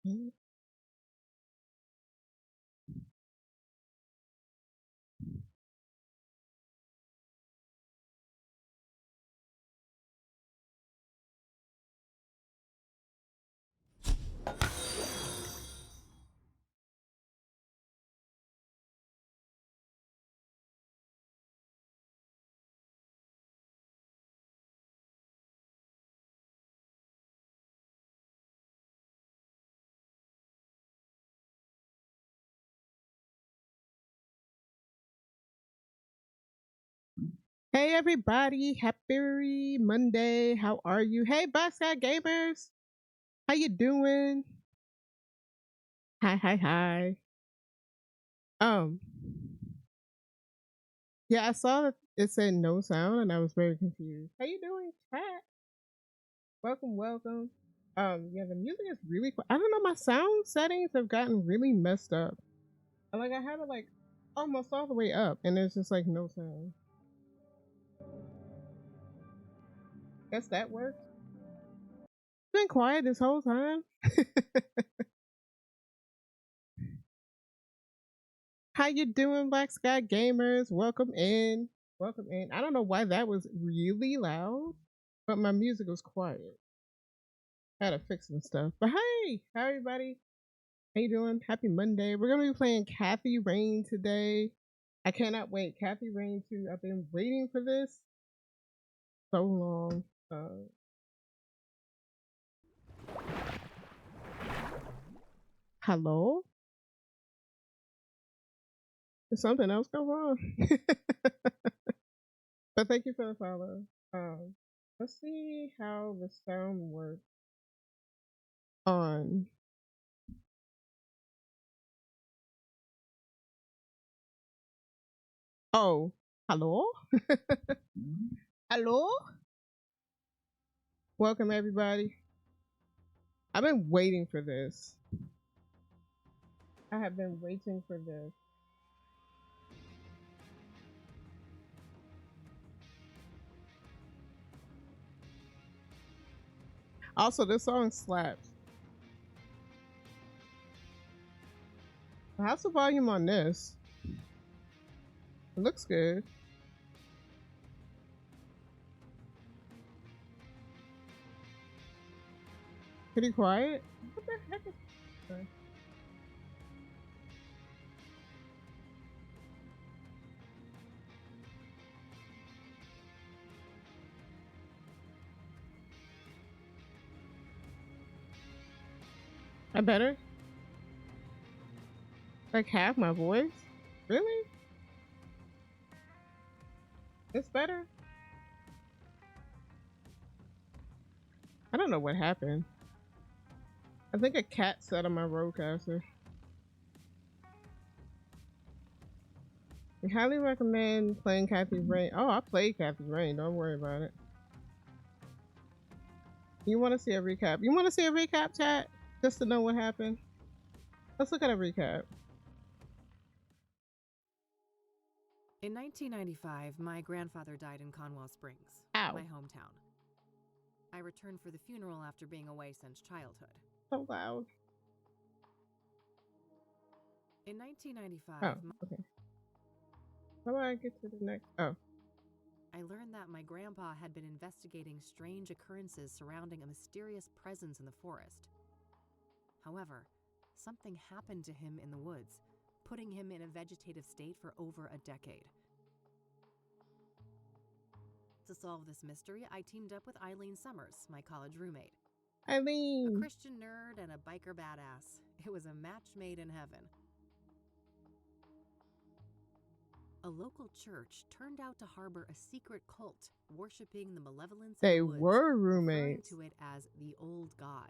Mm. Hey everybody, happy Monday. How are you? Hey Buckside Gamers, how you doing? Hi, hi, hi. Um, yeah, I saw that it said no sound, and I was very confused. How you doing, chat? Welcome, welcome. Yeah, the music is really. I don't know. My sound settings have gotten really messed up. Like I have it like almost all the way up, and there's just like no sound. Guess that works. Been quiet this whole time. How you doing, Black Sky Gamers? Welcome in. Welcome in. I don't know why that was really loud, but my music was quiet. Had to fix some stuff. But hey, how everybody? How you doing? Happy Monday. We're gonna be playing Kathy Rain today. I cannot wait. Kathy Rain 2. I've been waiting for this so long. Hello? Did something else go wrong? But thank you for the follow. Um, let's see how the sound works on. Oh, hello? Hello? Welcome, everybody. I've been waiting for this. I have been waiting for this. Also, this song slaps. How's the volume on this? It looks good. Pretty quiet. What the heck is this? I better? Like half my voice? Really? It's better? I don't know what happened. I think a cat sat on my roadcaster. I highly recommend playing Kathy Rain. Oh, I played Kathy Rain. Don't worry about it. You want to see a recap? You want to see a recap, chat? Just to know what happened? Let's look at a recap. In 1995, my grandfather died in Conwell Springs, Ow. my hometown. I returned for the funeral after being away since childhood. So loud. In 1995, Oh, okay. How do I get to the next? Oh. I learned that my grandpa had been investigating strange occurrences surrounding a mysterious presence in the forest. However, something happened to him in the woods, putting him in a vegetative state for over a decade. To solve this mystery, I teamed up with Eileen Summers, my college roommate. Eileen. A Christian nerd and a biker badass. It was a match made in heaven. A local church turned out to harbor a secret cult, worshipping the malevolence They of the woods, were referring roommates. to it as the Old God.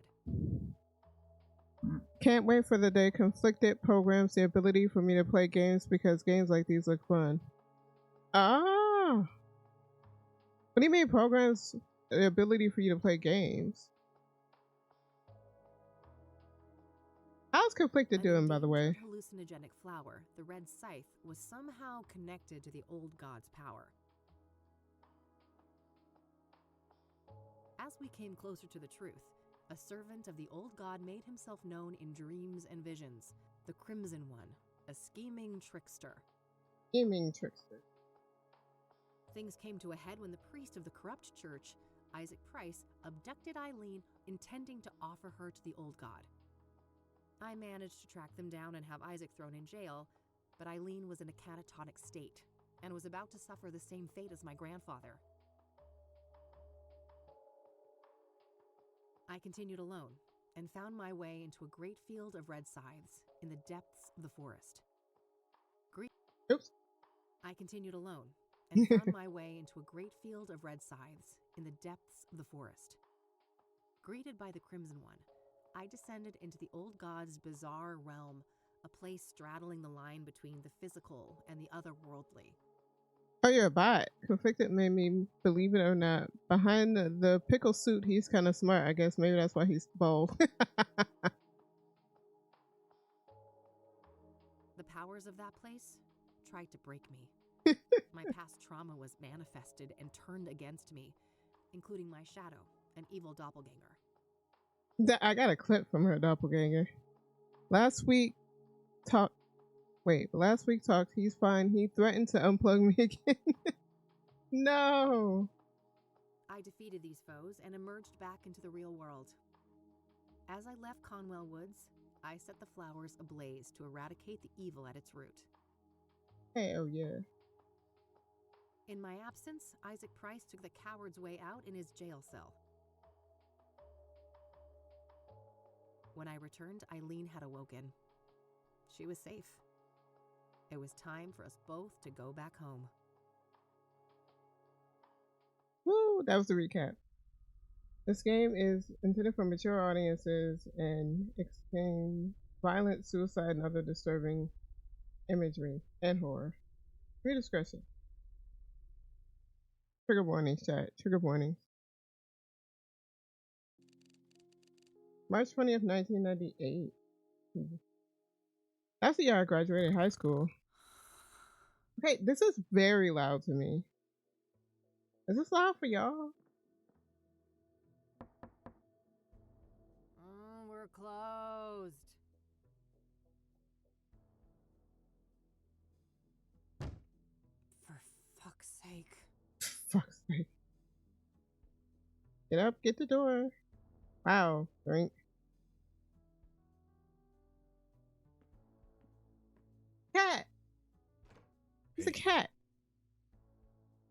Can't wait for the day Conflicted programs the ability for me to play games because games like these look fun. Ah. What do you mean programs the ability for you to play games? How's Conflicted doing, by the way? An hallucinogenic flower, the red scythe, was somehow connected to the Old God's power. As we came closer to the truth, a servant of the old god made himself known in dreams and visions, the Crimson One, a scheming trickster. Scheming trickster. Things came to a head when the priest of the corrupt church, Isaac Price, abducted Eileen, intending to offer her to the old god. I managed to track them down and have Isaac thrown in jail, but Eileen was in a catatonic state and was about to suffer the same fate as my grandfather. I continued alone and found my way into a great field of red scythes in the depths of the forest. Oops. I continued alone and found my way into a great field of red scythes in the depths of the forest. Greeted by the Crimson One, I descended into the old god's bizarre realm, a place straddling the line between the physical and the otherworldly. Oh, you're a bot. Conflicted made me, believe it or not, behind the pickle suit, he's kind of smart. I guess maybe that's why he's bold. The powers of that place tried to break me. My past trauma was manifested and turned against me, including my shadow, an evil doppelganger. I got a clip from her doppelganger. Last week talked, he's fine. He threatened to unplug me again. No. I defeated these foes and emerged back into the real world. As I left Conwell Woods, I set the flowers ablaze to eradicate the evil at its root. Hell yeah. In my absence, Isaac Price took the coward's way out in his jail cell. When I returned, Eileen had awoken. She was safe. It was time for us both to go back home. Woo, that was the recap. This game is intended for mature audiences and contains violent, suicide, and other disturbing imagery and horror. Read discretion. Trigger warnings, chat. Trigger warnings. March 20th, 1998. That's the year I graduated high school. Okay, this is very loud to me. Is this loud for y'all? We're closed. For fuck's sake. Fuck's sake. Get up, get the door. Wow, drink. Cat! It's a cat.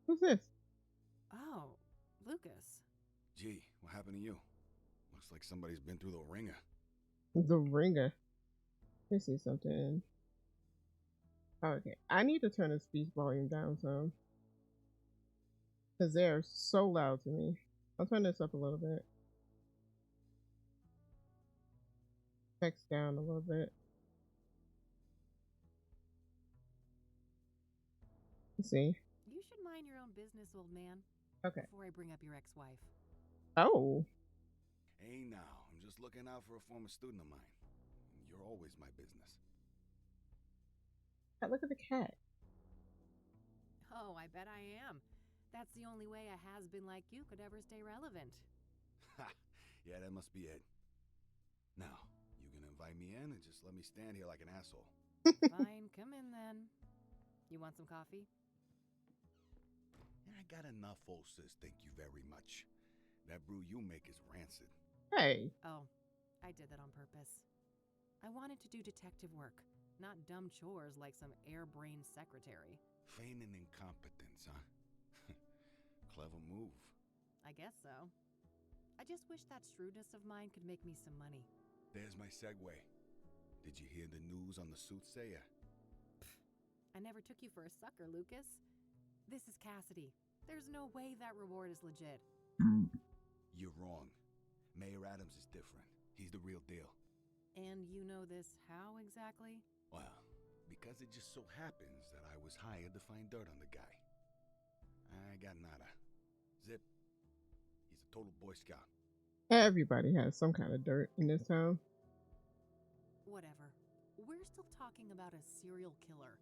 Who's this? Oh, Lucas. Gee, what happened to you? Looks like somebody's been through the ringer. The ringer. Let me see something. Okay, I need to turn the speech volume down some. Because they're so loud to me. I'll turn this up a little bit. Text down a little bit. Let's see. You should mind your own business, old man. Okay. Before I bring up your ex-wife. Oh. Hey now, I'm just looking out for a former student of mine. You're always my business. Look at the cat. Oh, I bet I am. That's the only way a has-been like you could ever stay relevant. Ha! Yeah, that must be it. Now, you gonna invite me in and just let me stand here like an asshole? Fine, come in then. You want some coffee? I got enough, old sis, thank you very much. That brew you make is rancid. Hey. Oh, I did that on purpose. I wanted to do detective work, not dumb chores like some airbrained secretary. Feigning incompetence, huh? Clever move. I guess so. I just wish that shrewdness of mine could make me some money. There's my segue. Did you hear the news on the soothsayer? I never took you for a sucker, Lucas. This is Cassidy. There's no way that reward is legit. You're wrong. Mayor Adams is different. He's the real deal. And you know this how exactly? Well, because it just so happens that I was hired to find dirt on the guy. I got nada. Zip. He's a total Boy Scout. Everybody has some kind of dirt in this town. Whatever. We're still talking about a serial killer.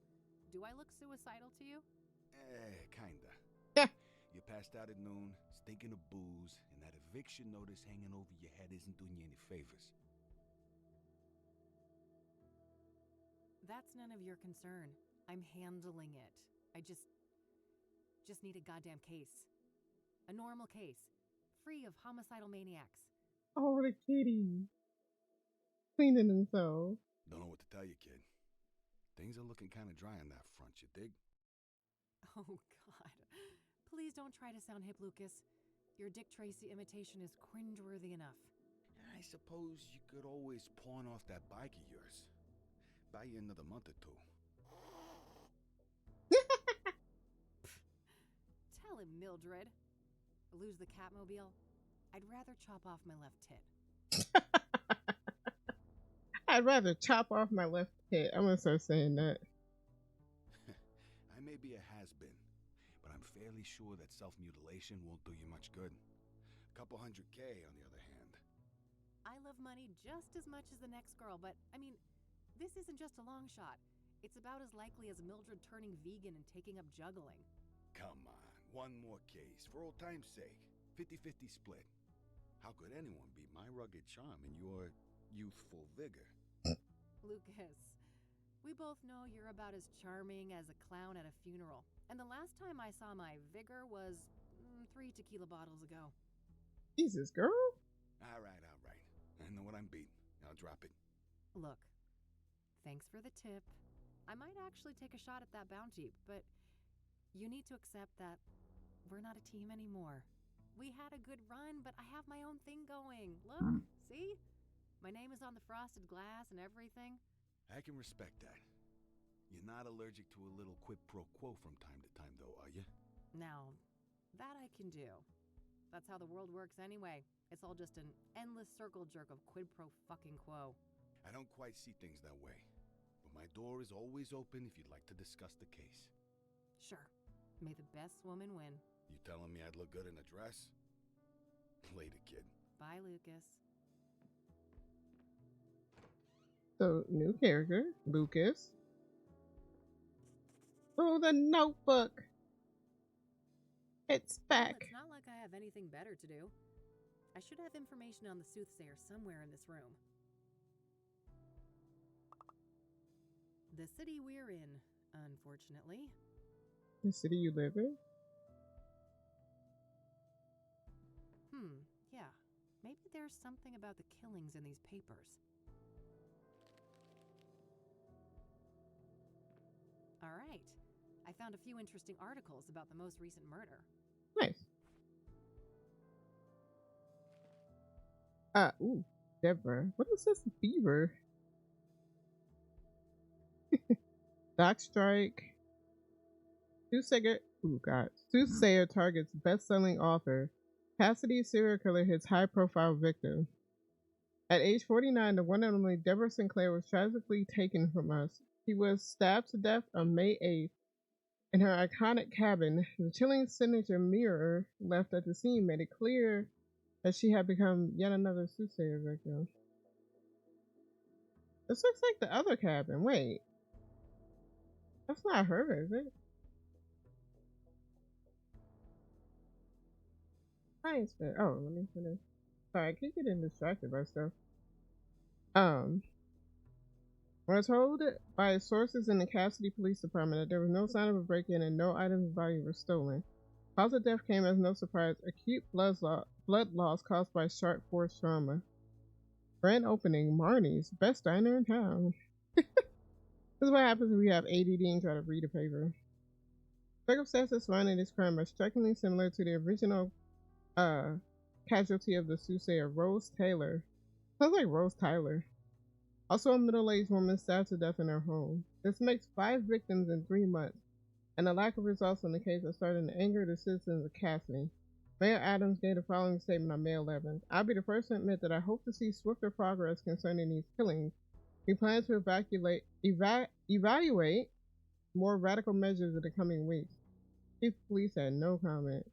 Do I look suicidal to you? Kinda. Yeah. You passed out at noon, stinking of booze, in that eviction notice hanging over your head isn't doing you any favors. That's none of your concern. I'm handling it. I just need a goddamn case. A normal case. Free of homicidal maniacs. Oh, the kitty. Cleaning himself. Don't know what to tell you, kid. Things are looking kind of dry on that front, you dig? Oh, God. Please don't try to sound hip, Lucas. Your Dick Tracy imitation is cringeworthy enough. I suppose you could always pawn off that bike of yours. Buy you another month or two. Tell him, Mildred. Lose the Catmobile? I'd rather chop off my left tit. I'd rather chop off my left tit. I'm gonna start saying that. I may be a has-been, but I'm fairly sure that self-mutilation won't do you much good. A couple $100K, on the other hand. I love money just as much as the next girl, but, I mean, this isn't just a long shot. It's about as likely as Mildred turning vegan and taking up juggling. Come on, one more case, for old time's sake. 50-50 split. How could anyone beat my rugged charm and your youthful vigor? Lucas, we both know you're about as charming as a clown at a funeral. And the last time I saw my vigor was 3 tequila bottles ago. Jesus, girl. All right. I know what I'm beating. I'll drop it. Look, thanks for the tip. I might actually take a shot at that bounty, but you need to accept that we're not a team anymore. We had a good run, but I have my own thing going. Look, see? My name is on the frosted glass and everything. I can respect that. You're not allergic to a little quid pro quo from time to time, though, are you? Now, that I can do. That's how the world works anyway. It's all just an endless circle jerk of quid pro fucking quo. I don't quite see things that way. But my door is always open if you'd like to discuss the case. Sure. May the best woman win. You telling me I'd look good in a dress? Later, kid. Bye, Lucas. So, new character, Lucas. Oh, the Notebook. It's Well, back. it's not like I have anything better to do. I should have information on the soothsayer somewhere in this room. The city we're in, unfortunately. The city you live in? Yeah. Maybe there's something about the killings in these papers. All right. I found a few interesting articles about the most recent murder. Nice. Ooh, Deborah. What is this beaver? Doc Strike. Soothsayer targets best-selling author. Cassidy serial killer hits high-profile victim. At age 49, the one and only Deborah Sinclair was tragically taken from us. She was stabbed to death on May 8th in her iconic cabin. The chilling signature mirror left at the scene made it clear that she had become yet another soothsayer victim. This looks like the other cabin. Wait. That's not her, is it? Science fair. Oh, let me finish. Sorry, I keep getting distracted by stuff. We're told by sources in the Cassidy Police Department that there was no sign of a break-in and no items of value were stolen. Cause of death came as no surprise: acute blood loss caused by sharp force trauma. Grand opening: Marnie's, best diner in town. This is what happens when you have ADD and try to read a paper. Circumstances surrounding this crime are strikingly similar to the original casualty of the soothsayer, Rose Taylor. Sounds like Rose Tyler. Also a middle-aged woman stabbed to death in her home. This makes 5 victims in 3 months, and the lack of results on the case has started to anger the citizens of Cassidy. Mayor Adams gave the following statement on May 11th. I'll be the first to admit that I hope to see swifter progress concerning these killings. We plan to evaluate more radical measures in the coming weeks. Chief of Police had no comment.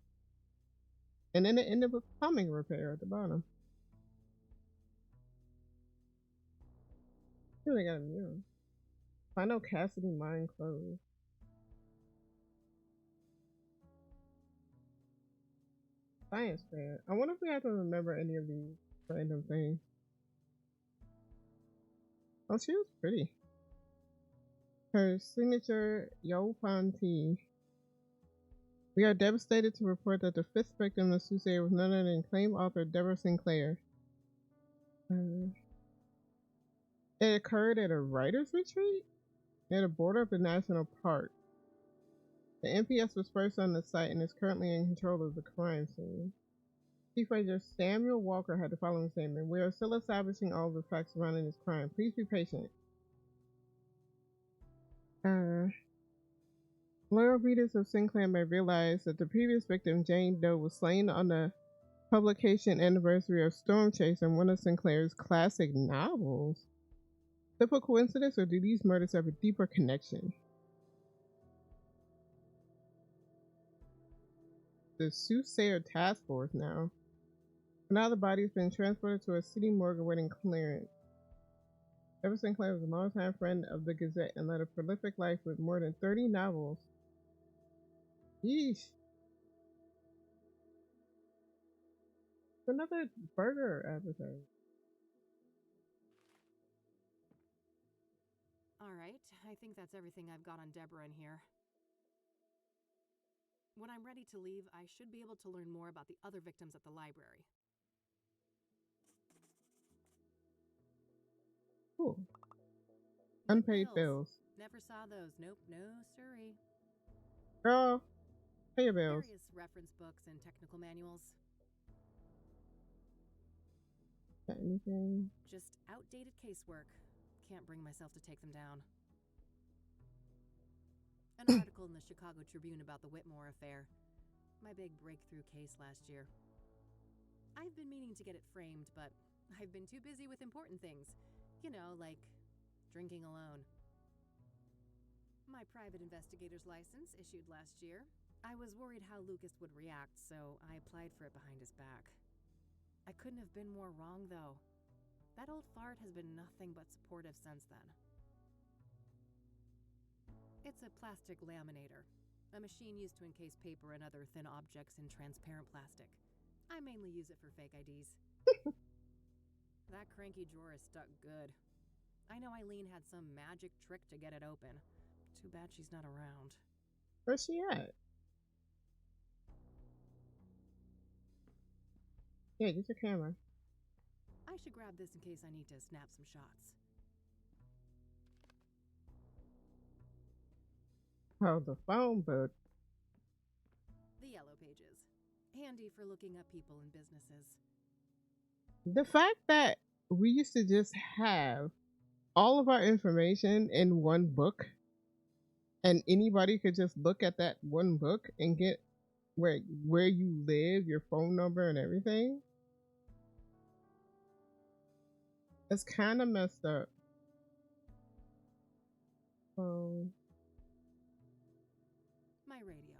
And then it ended with plumbing repair at the bottom. Here they got a mirror. Find out Cassidy mine closed. Science fair. I wonder if we have to remember any of these random things. Oh, she was pretty. Her signature Yo Panti. We are devastated to report that the fifth victim of Suicide was none other than acclaimed author Deborah Sinclair. It occurred at a writer's retreat near the border of the national park. The NPS was first on the site and is currently in control of the crime scene. Chief Ranger Samuel Walker had the following statement: "We are still establishing all the facts surrounding this crime. Please be patient." Loyal readers of Sinclair may realize that the previous victim, Jane Doe, was slain on the publication anniversary of Storm Chaser, one of Sinclair's classic novels. Simple coincidence, or do these murders have a deeper connection? The Soothsayer Task Force now. Now the body has been transported to a city morgue awaiting clearance. Deborah Sinclair was a longtime friend of the Gazette and led a prolific life with more than 30 novels. Yeesh. Another burger advertisement. Alright, I think that's everything I've got on Deborah in here. When I'm ready to leave, I should be able to learn more about the other victims at the library. Cool. Unpaid bills. Never saw those. Nope, no siree. Girl, pay your bills. Various reference books and technical manuals. Got anything? Just outdated casework. Can't bring myself to take them down. An article in the Chicago Tribune about the Whitmore affair. My big breakthrough case last year. I've been meaning to get it framed, but I've been too busy with important things. You know, like drinking alone. My private investigator's license issued last year. I was worried how Lucas would react, so I applied for it behind his back. I couldn't have been more wrong, though. That old fart has been nothing but supportive since then. It's a plastic laminator, a machine used to encase paper and other thin objects in transparent plastic. I mainly use it for fake IDs. That cranky drawer is stuck good. I know Eileen had some magic trick to get it open. Too bad she's not around. Where's she at? Yeah, get your camera. I should grab this in case I need to snap some shots. Oh, the phone book. The Yellow Pages. Handy for looking up people and businesses. The fact that we used to just have all of our information in one book and anybody could just look at that one book and get where you live, your phone number and everything. It's kind of messed up. My radio,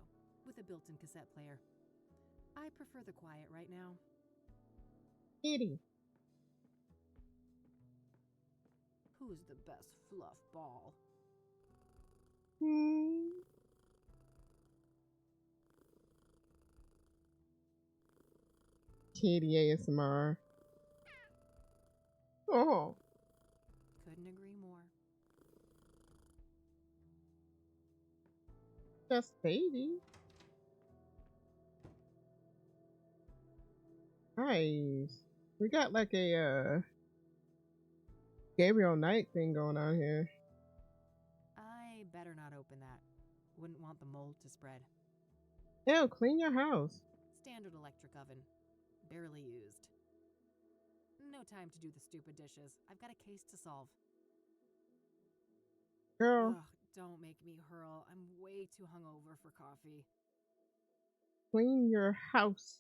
with a built-in cassette player. I prefer the quiet right now. Kitty. Who's the best fluff ball? Kitty ASMR. Oh. Couldn't agree more. Just baby. Nice. We got like a Gabriel Knight thing going on here. I better not open that. Wouldn't want the mold to spread. Ew, clean your house. Standard electric oven. Barely used. No time to do the stupid dishes. I've got a case to solve. Girl. Ugh, don't make me hurl. I'm way too hungover for coffee. Clean your house.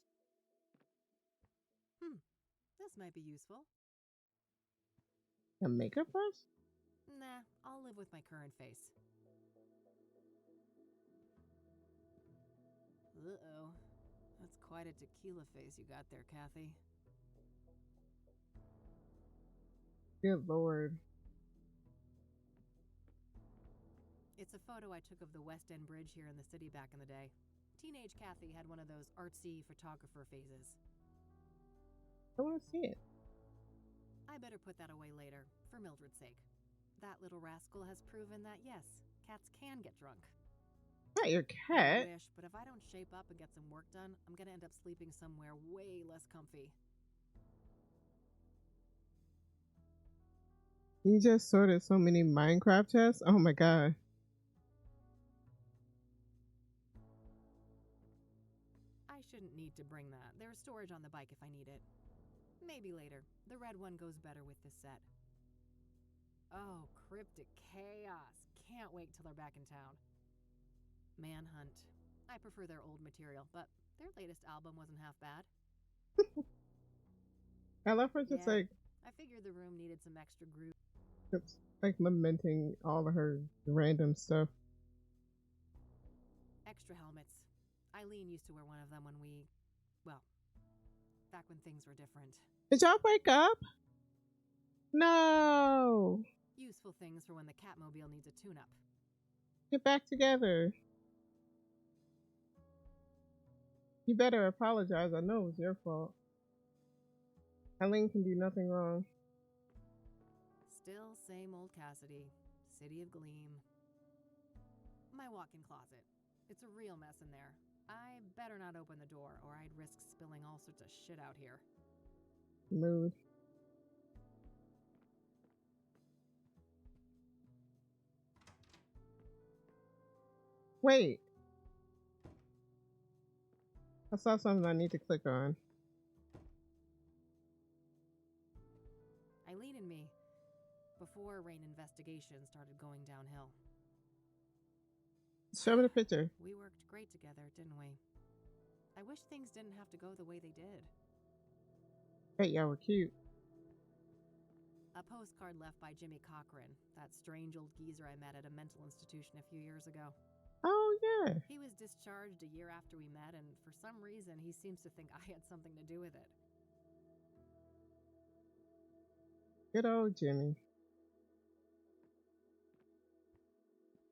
This might be useful. A makeup brush? Nah, I'll live with my current face. Uh-oh. That's quite a tequila face you got there, Kathy. Good lord. It's a photo I took of the West End Bridge here in the city back in the day. Teenage Kathy had one of those artsy photographer phases. I want to see it. I better put that away later, for Mildred's sake. That little rascal has proven that, yes, cats can get drunk. Not your I cat. wish, but if I don't shape up and get some work done, I'm gonna end up sleeping somewhere way less comfy. You just sorted so many Minecraft chests. Oh my god. I shouldn't need to bring that. There's storage on the bike if I need it. Maybe later. The red one goes better with this set. Oh, Cryptic Chaos. Can't wait till they're back in town. Manhunt. I prefer their old material, but their latest album wasn't half bad. I love her just Yeah. like, I figured the room needed some extra groove. oops, like lamenting all of her random stuff. Extra helmets. Eileen used to wear one of them when back when things were different. Did y'all break up? No. Useful things for when the Catmobile needs a tune-up. Get back together. You better apologize. I know it was your fault. Eileen can do nothing wrong. Still same old Cassidy. City of Gleam. My walk-in closet. It's a real mess in there. I better not open the door, or I'd risk spilling all sorts of shit out here. Mood. Wait. I saw something I need to click on. Eileen and me. Before Rain investigation started going downhill. Show me the picture. We worked great together, didn't we? I wish things didn't have to go the way they did. Hey, y'all were cute. A postcard left by Jimmy Cochran, that strange old geezer I met at a mental institution a few years ago. Oh, yeah. He was discharged a year after we met, and for some reason, he seems to think I had something to do with it. Good old Jimmy.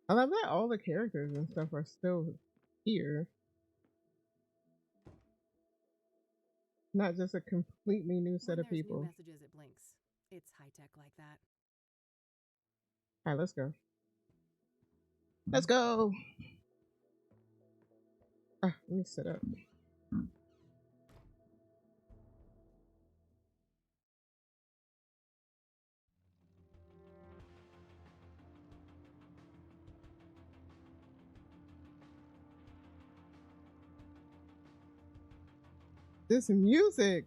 I love that all the characters and stuff are still here. Not just a completely new set When of there's people. new messages, it blinks. It's high-tech like that. Alright, let's go. Let's go! Ah, let me sit up. This music!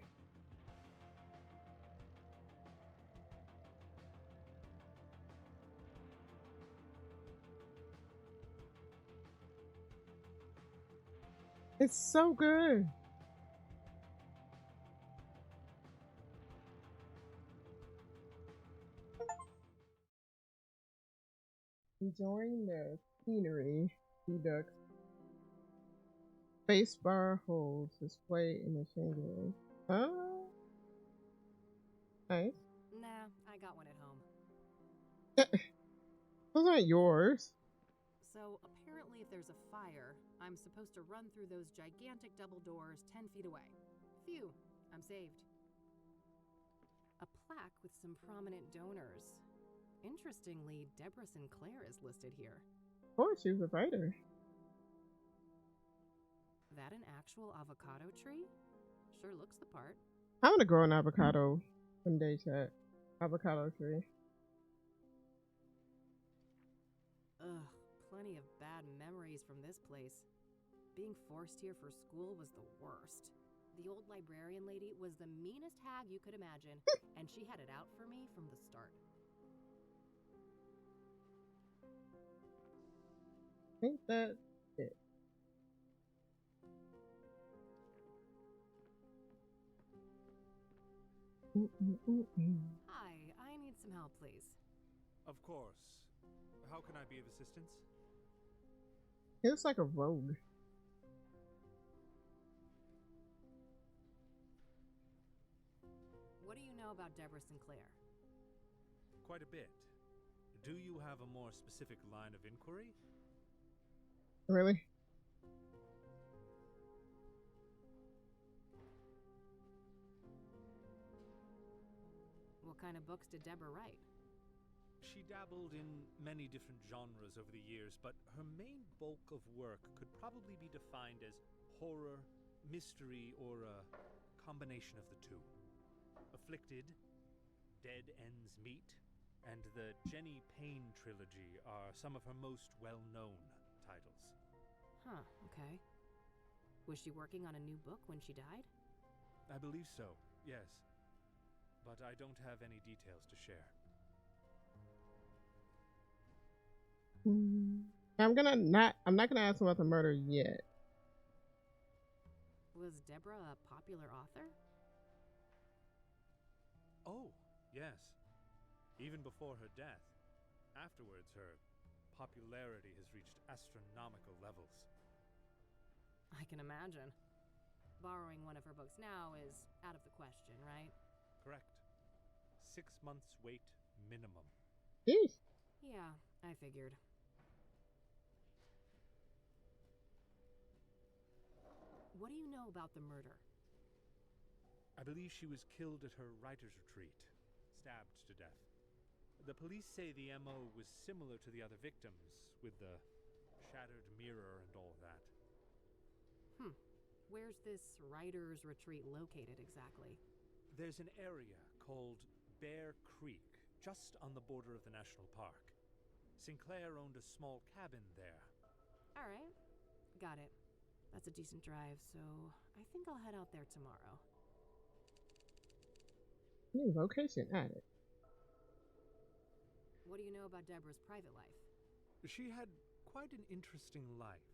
It's so good. Enjoying the scenery. Redux. Spacebar holds display in the changeable. Nice. Nah, I got one at home. Those aren't yours. So, apparently if there's a fire, I'm supposed to run through those gigantic double doors 10 feet away. Phew, I'm saved. A plaque with some prominent donors. Interestingly, Deborah Sinclair is listed here. Of course, she was a writer. That an actual avocado tree? Sure looks the part. I'm gonna grow an avocado one day, chat. Avocado tree. Ugh, plenty of bad memories from this place. Being forced here for school was the worst. The old librarian lady was the meanest hag you could imagine, and she had it out for me from the start. I think that's it. Hi, I need some help, please. Of course. How can I be of assistance? He looks like a rogue. What do you know about Deborah Sinclair? Quite a bit. Do you have a more specific line of inquiry? Really? What kind of books did Deborah write? She dabbled in many different genres over the years, but her main bulk of work could probably be defined as horror, mystery, or a combination of the two. Afflicted, Dead Ends Meet, and the Jenny Payne trilogy are some of her most well-known titles. Huh, okay. Was she working on a new book when she died? I believe so, yes. But I don't have any details to share. I'm not gonna ask about the murder yet. Was Deborah a popular author? Oh, yes. Even before her death. Afterwards, her popularity has reached astronomical levels. I can imagine. Borrowing one of her books now is out of the question, right? Correct. 6 months wait minimum. Yeesh. Yeah, I figured. What do you know about the murder? I believe she was killed at her writer's retreat, stabbed to death. The police say the MO was similar to the other victims, with the shattered mirror and all that. Where's this writer's retreat located exactly? There's an area called Bear Creek, just on the border of the national park. Sinclair owned a small cabin there. Alright, got it. That's a decent drive, so I think I'll head out there tomorrow. New location added. What do you know about Deborah's private life? She had quite an interesting life.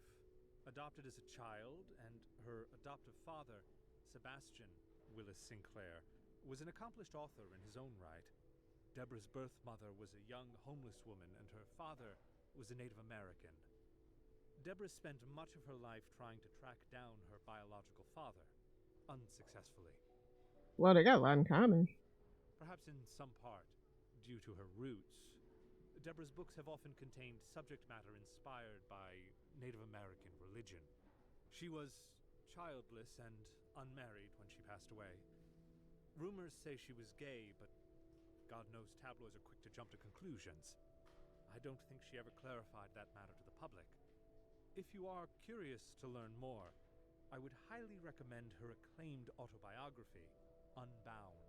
Adopted as a child, and her adoptive father, Sebastian Willis Sinclair, was an accomplished author in his own right. Deborah's birth mother was a young homeless woman, and her father was a Native American. Deborah spent much of her life trying to track down her biological father, unsuccessfully. Well, they got a lot in common. Perhaps in some part due to her roots, Deborah's books have often contained subject matter inspired by Native American religion. She was childless and unmarried when she passed away. Rumors say she was gay, but God knows tabloids are quick to jump to conclusions. I don't think she ever clarified that matter to the public. If you are curious to learn more, I would highly recommend her acclaimed autobiography, Unbound.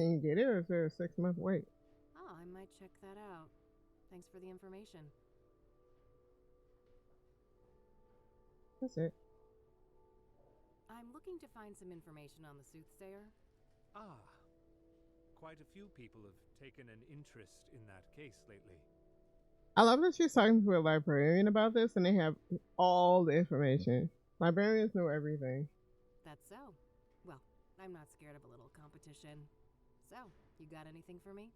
Can you get it, or is there a 6-month wait? Oh, I might check that out. Thanks for the information. That's it. I'm looking to find some information on the soothsayer. Ah, quite a few people have taken an interest in that case lately. I love that she's talking to a librarian about this, and they have all the information. Librarians know everything. That's so. Well, I'm not scared of a little competition. So, you got anything for me?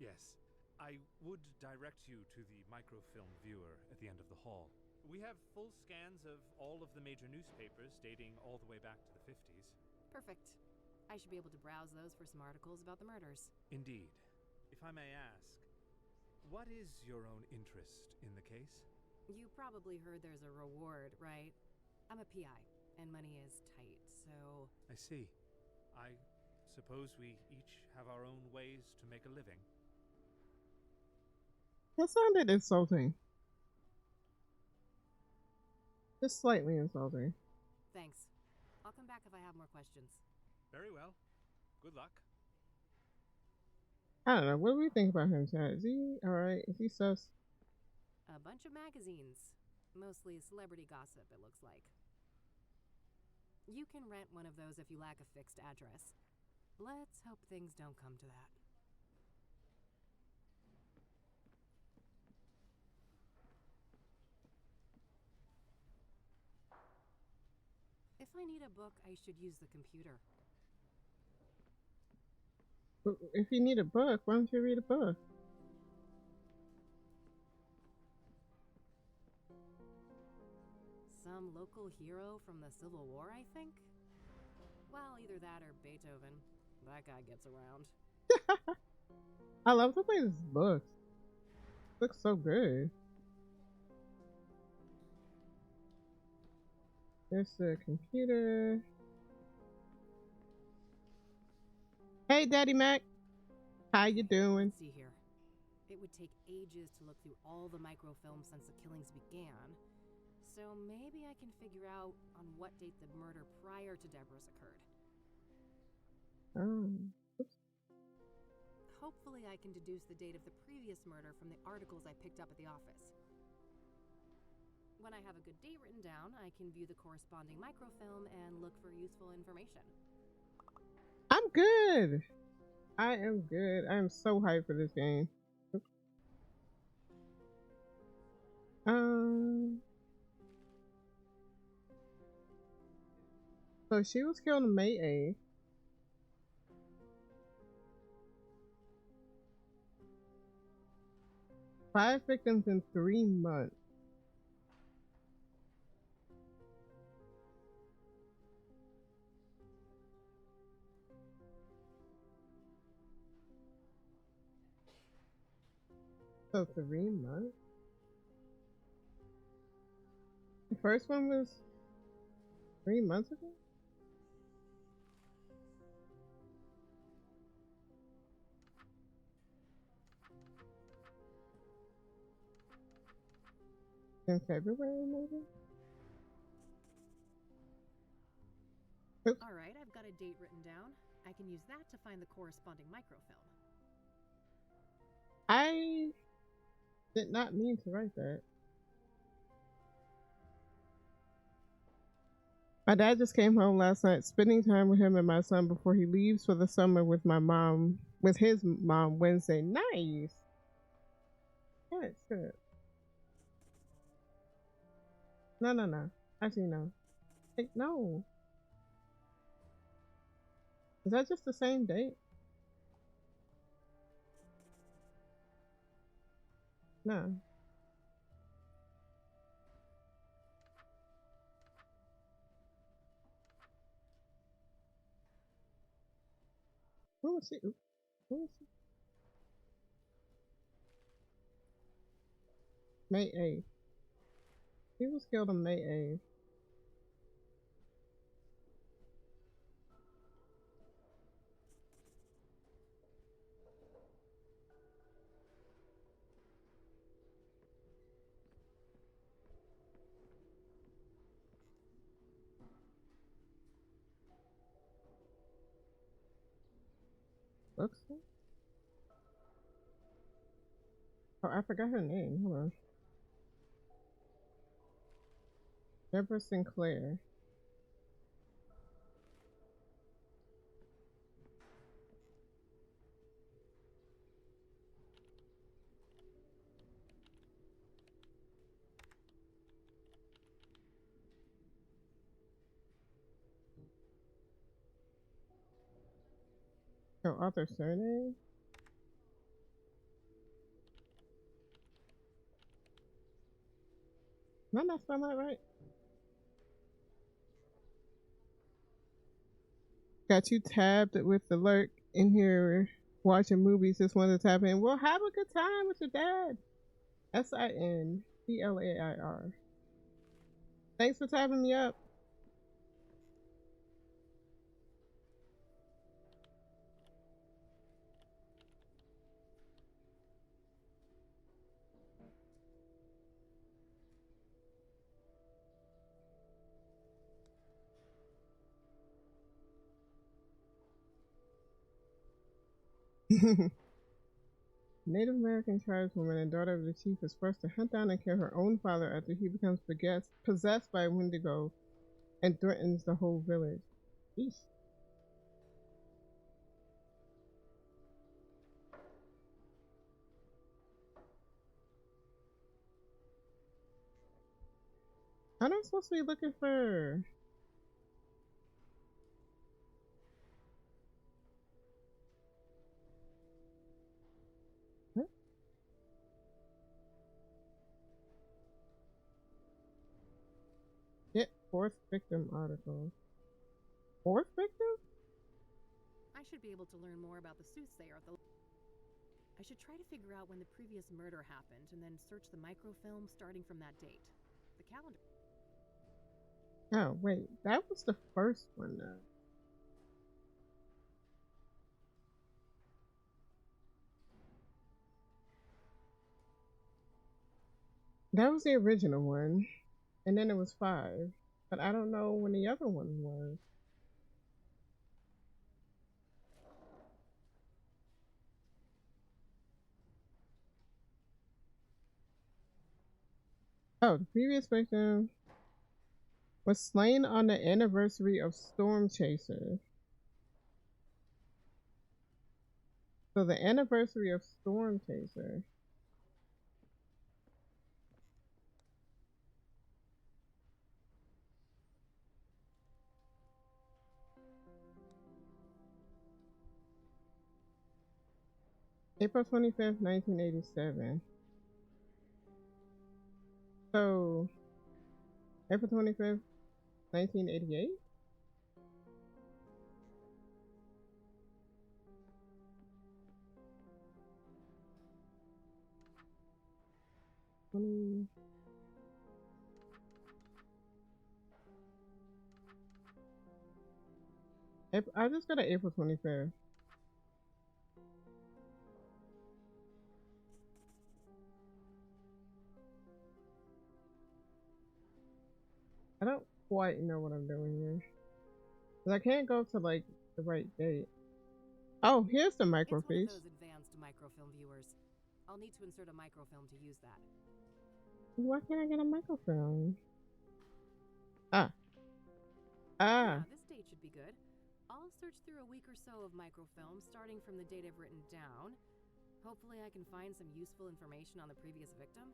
Yes. I would direct you to the microfilm viewer at the end of the hall. We have full scans of all of the major newspapers dating all the way back to the 50s. Perfect. I should be able to browse those for some articles about the murders. Indeed. If I may ask, what is your own interest in the case? You probably heard there's a reward, right? I'm a PI, and money is tight, so... I see. I suppose we each have our own ways to make a living. That sounded insulting. Just slightly insulting. Thanks. I'll come back if I have more questions. Very well. Good luck. I don't know. What do we think about him, Chad? Is he alright? Is he sus? A bunch of magazines. Mostly celebrity gossip, it looks like. You can rent one of those if you lack a fixed address. Let's hope things don't come to that. If I need a book, I should use the computer. If you need a book, why don't you read a book? Some local hero from the Civil War, I think? Well, either that or Beethoven. That guy gets around. I love the way this looks. Looks so good. There's the computer. Hey, Daddy Mac. How you doing? Let's see here. It would take ages to look through all the microfilms since the killings began. So maybe I can figure out on what date the murder prior to Deborah's occurred. Oops. Hopefully I can deduce the date of the previous murder from the articles I picked up at the office. When I have a good date written down, I can view the corresponding microfilm and look for useful information. I'm good. I am good. I am so hyped for this game. Oops. So she was killed on May 8th. Five victims in 3 months. So 3 months? The first one was 3 months ago? In February, maybe? Oops. Alright, I've got a date written down. I can use that to find the corresponding microfilm. I did not mean to write that. My dad just came home last night, spending time with him and my son before he leaves for the summer with his mom Wednesday. Nice. Good, good. No. Actually, no. Hey, no. Is that just the same date? No. Who was she? Who was she? May 8th. He was killed on May 8th. Looks like. Oh, I forgot her name. Hold on. Deborah Sinclair. Her author surname? Am I not spelling that right? Got you tabbed with the lurk in here watching movies. Just wanted to tap in. Well, have a good time with your dad. Sinplair. Thanks for tapping me up. Native American tribeswoman and daughter of the chief is forced to hunt down and kill her own father after he becomes possessed by Wendigo and threatens the whole village. Eesh. I'm not supposed to be looking for. What? Get fourth victim article. Fourth victim? I should be able to learn more about the soothsayer at the... I should try to figure out when the previous murder happened and then search the microfilm starting from that date. The calendar... Oh, wait. That was the first one, though. That was the original one. And then it was 5. But I don't know when the other one was. Oh, the previous victim was slain on the anniversary of Storm Chaser. So the anniversary of Storm Chaser. April 25th, 1987. So, April 25th, 1988? I just got an April 25th. I don't quite know what I'm doing here. Cause I can't go to like the right date. Oh, here's the microfiche. It's one of those advanced microfilm viewers. I'll need to insert a microfilm to use that. Why can't I get a microfilm? Yeah, this date should be good. I'll search through a week or so of microfilms, starting from the date I've written down. Hopefully I can find some useful information on the previous victim.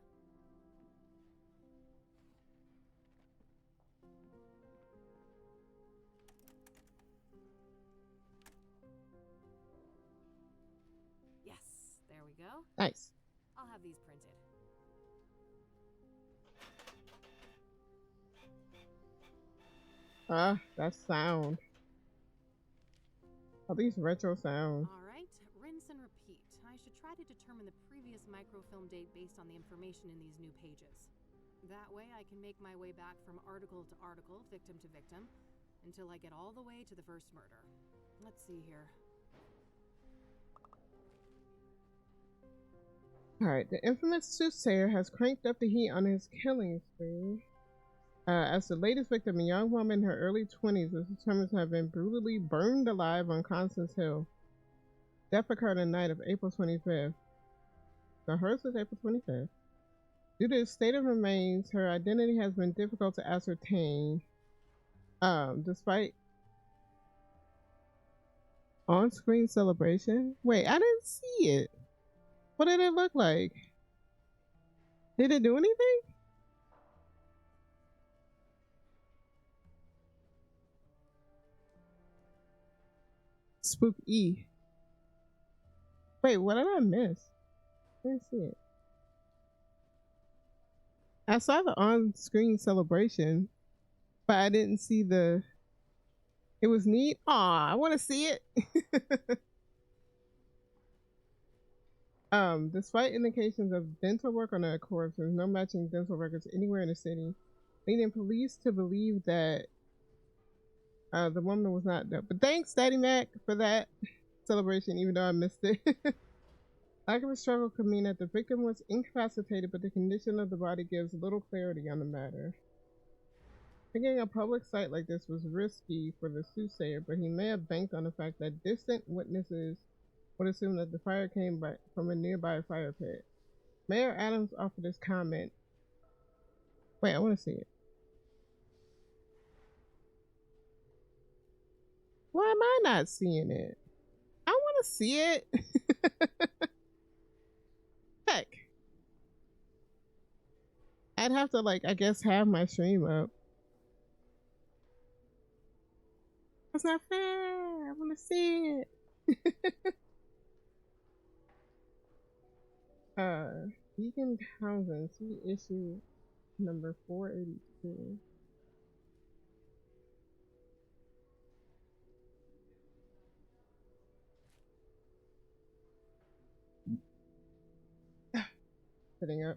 Yes, there we go. Nice. I'll have these printed. That's sound. All these retro sounds. Alright, rinse and repeat. I should try to determine the previous microfilm date based on the information in these new pages. That way I can make my way back from article to article, victim to victim, until I get all the way to the first murder. Let's see here. Alright, the infamous soothsayer has cranked up the heat on his killing spree. As the latest victim, a young woman in her early 20s was determined to have been brutally burned alive on Constance Hill. Death occurred on the night of April 25th. So hers was April 25th. Due to the state of remains, her identity has been difficult to ascertain. Despite on-screen celebration. Wait, I didn't see it. What did it look like? Did it do anything? Spook E. Wait, what did I miss? I didn't see it. I saw the on-screen celebration, but I didn't see the... It was neat. Aw, I want to see it. Despite indications of dental work on the corpse, there's no matching dental records anywhere in the city, leading police to believe that the woman was not dead. But thanks, Daddy Mac, for that celebration, even though I missed it. Lack of a struggle could mean that the victim was incapacitated, but the condition of the body gives little clarity on the matter. Picking a public site like this was risky for the soothsayer, but he may have banked on the fact that distant witnesses would assume that the fire came from a nearby fire pit. Mayor Adams offered this comment. Wait, I want to see it. Why am I not seeing it? I want to see it. Heck. I'd have to, like, I guess have my stream up. That's not fair. I want to see it. Deacon Townsend, see issue number 482. Sitting up.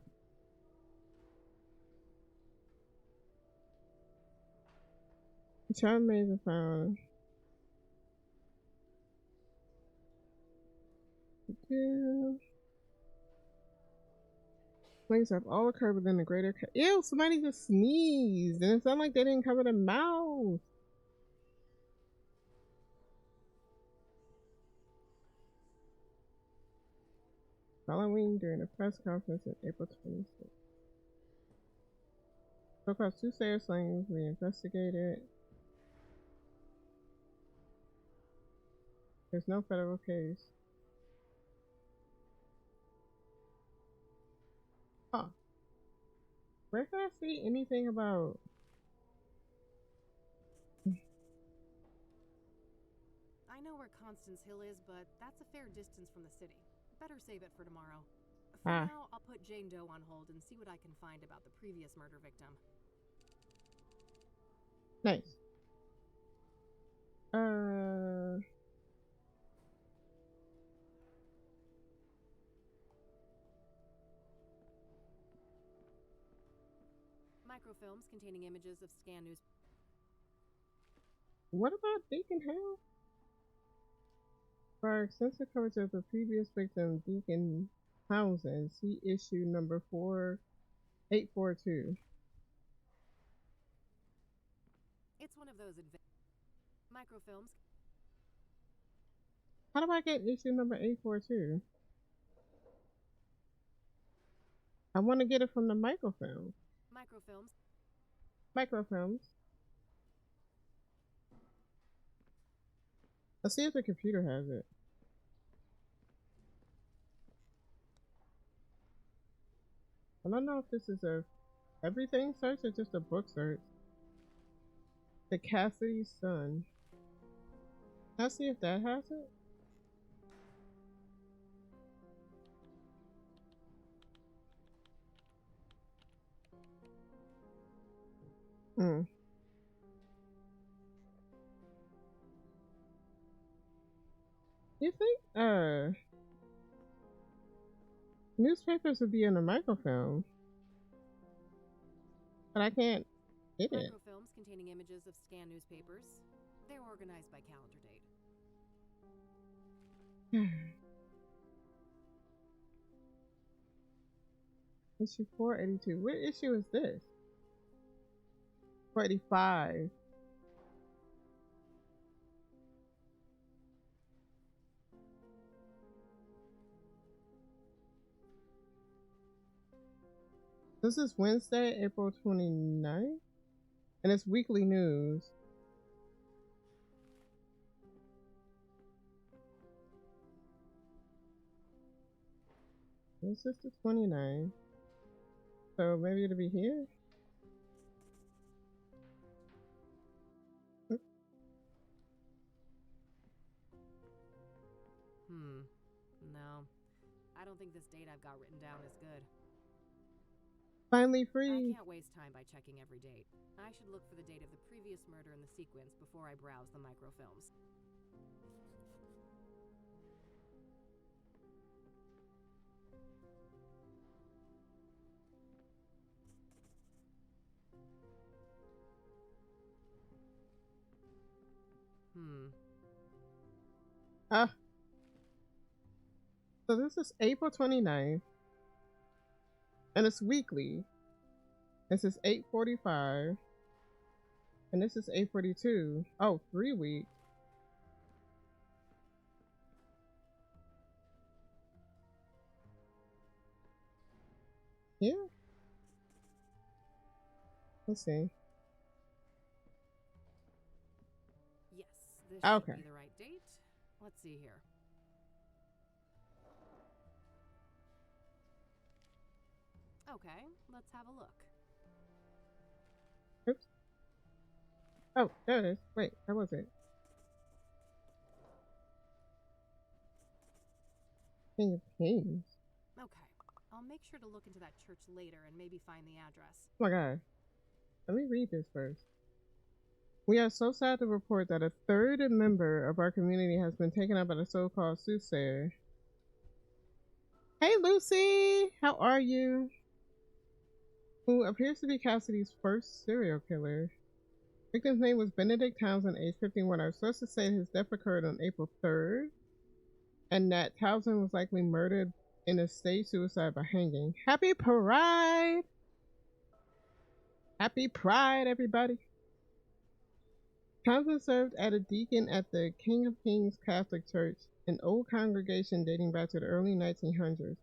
The child may have found. Killings have all occurred within the greater. Ew! Somebody just sneezed, and it sounded like they didn't cover their mouth. Halloween during a press conference in April 26th. So-called soothsayer slayings we investigated. There's no federal case. Huh. Where can I see anything about? I know where Constance Hill is, but that's a fair distance from the city. Better save it for tomorrow. For now, I'll put Jane Doe on hold and see what I can find about the previous murder victim. Nice. Microfilms containing images of scan news. What about Deacon Hill? For our extensive coverage of the previous victim, Deacon Townsend, see issue number 4842. It's one of those microfilms. How do I get issue number 842? I want to get it from the microfilm. Microfilms. Let's see if the computer has it. I don't know if this is a everything search or just a book search. The Cassidy Sun. Let's see if that has it. You think newspapers would be in a microfilm, but I can't get it. Microfilms containing images of scan newspapers. They're organized by calendar date. Issue 482. What issue is this? 485. This is Wednesday, April 29th, and it's weekly news. This is the 29th, so maybe it'll be here? No. I don't think this date I've got written down is good. Finally free. I can't waste time by checking every date. I should look for the date of the previous murder in the sequence before I browse the microfilms. So this is April 29th, and it's weekly. This is 8:45, and this is 8:42. Oh, 3 weeks. Yeah. Let's see. Yes, this should be the right date. Let's see here. Okay, let's have a look. Oops. Oh, there it is. Wait, where was it? King of Kings. Okay, I'll make sure to look into that church later and maybe find the address. Oh my god. Let me read this first. We are so sad to report that a third member of our community has been taken up by the so-called soothsayer. Hey Lucy! How are you? Who appears to be Cassidy's first serial killer. Victim's name was Benedict Townsend, age 51. Our sources say his death occurred on April 3rd, and that Townsend was likely murdered in a stage suicide by hanging. Happy Pride! Happy Pride, everybody! Townsend served as a deacon at the King of Kings Catholic Church, an old congregation dating back to the early 1900s.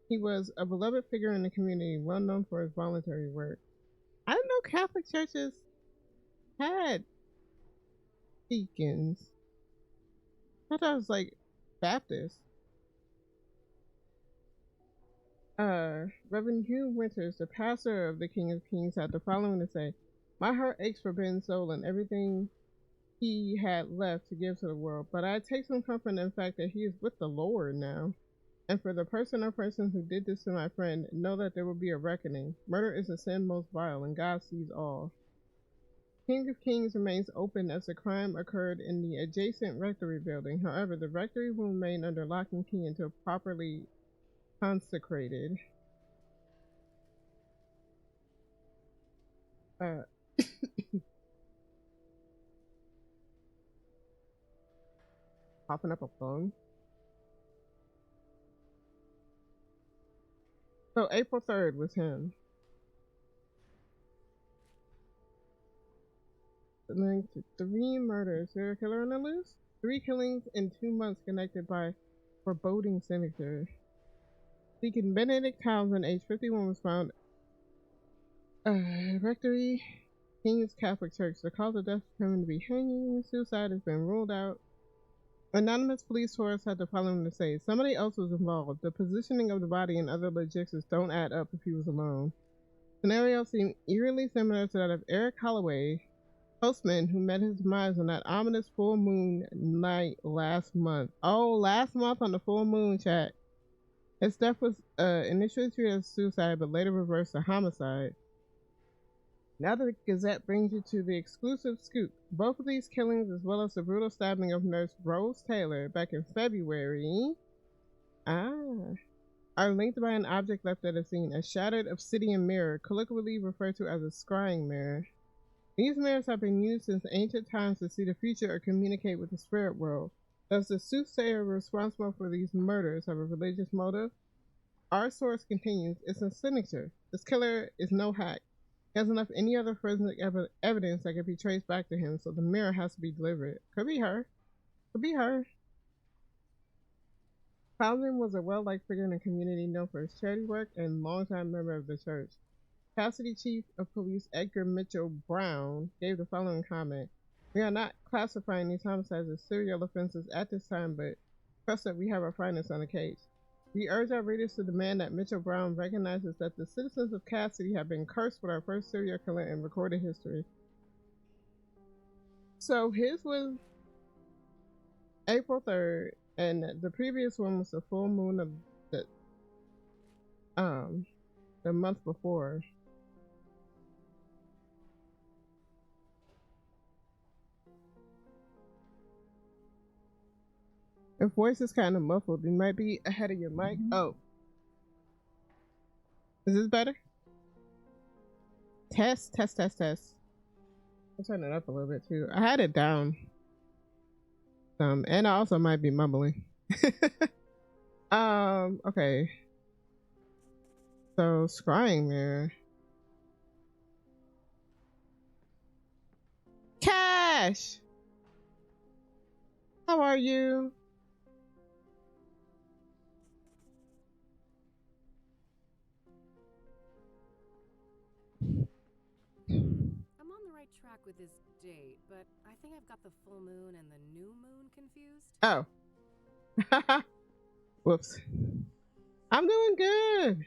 He was a beloved figure in the community, well known for his voluntary work. I didn't know Catholic churches had deacons. I thought it was like Baptist. Reverend Hugh Winters, the pastor of the King of Kings, had the following to say: "My heart aches for Ben's soul and everything he had left to give to the world, but I take some comfort in the fact that he is with the Lord now. And for the person or persons who did this to my friend, know that there will be a reckoning. Murder is a sin most vile, and God sees all." King of Kings remains open as the crime occurred in the adjacent rectory building. However, the rectory will remain under lock and key until properly consecrated. Popping up a phone. So April 3rd was him. Linked to 3 murders. Serial killer on the loose? 3 killings in 2 months connected by foreboding signature. Deacon Benedict Townsend, age 51, was found rectory, King's Catholic Church. The cause of death determined to be hanging. Suicide has been ruled out. Anonymous police source had the following to say: "Somebody else was involved. The positioning of the body and other logistics don't add up if he was alone." Scenarios seem eerily similar to that of Eric Holloway, postman who met his demise on that ominous full moon night last month. Oh, last month on the full moon, chat. His death was initially treated as suicide, but later reversed to homicide. Now the Gazette brings you to the exclusive scoop. Both of these killings, as well as the brutal stabbing of nurse Rose Taylor back in February, are linked by an object left at the scene, a shattered obsidian mirror, colloquially referred to as a scrying mirror. These mirrors have been used since ancient times to see the future or communicate with the spirit world. Does the soothsayer responsible for these murders have a religious motive? Our source continues, it's a signature. This killer is no hack. He hasn't left any other forensic evidence that could be traced back to him, so the mirror has to be delivered. Could be her. Could be her. Townsend was a well-liked figure in the community, known for his charity work and longtime member of the church. Cassidy Chief of Police Edgar Mitchell Brown gave the following comment: "We are not classifying these homicides as serial offenses at this time, but trust that we have our findings on the case. We urge our readers to demand that Mitchell Brown recognizes that the citizens of Cassidy have been cursed with our first serial killer in recorded history." So his was April 3rd, and the previous one was the full moon of the month before. Your voice is kind of muffled. You might be ahead of your mic. Oh. Is this better? Test, test, test, test. I'll turn it up a little bit too. I had it down. And I also might be mumbling. Okay. So, scrying mirror. Cash! How are you? I'm on the right track with this date, but I think I've got the full moon and the new moon confused. Oh. Whoops. I'm doing good.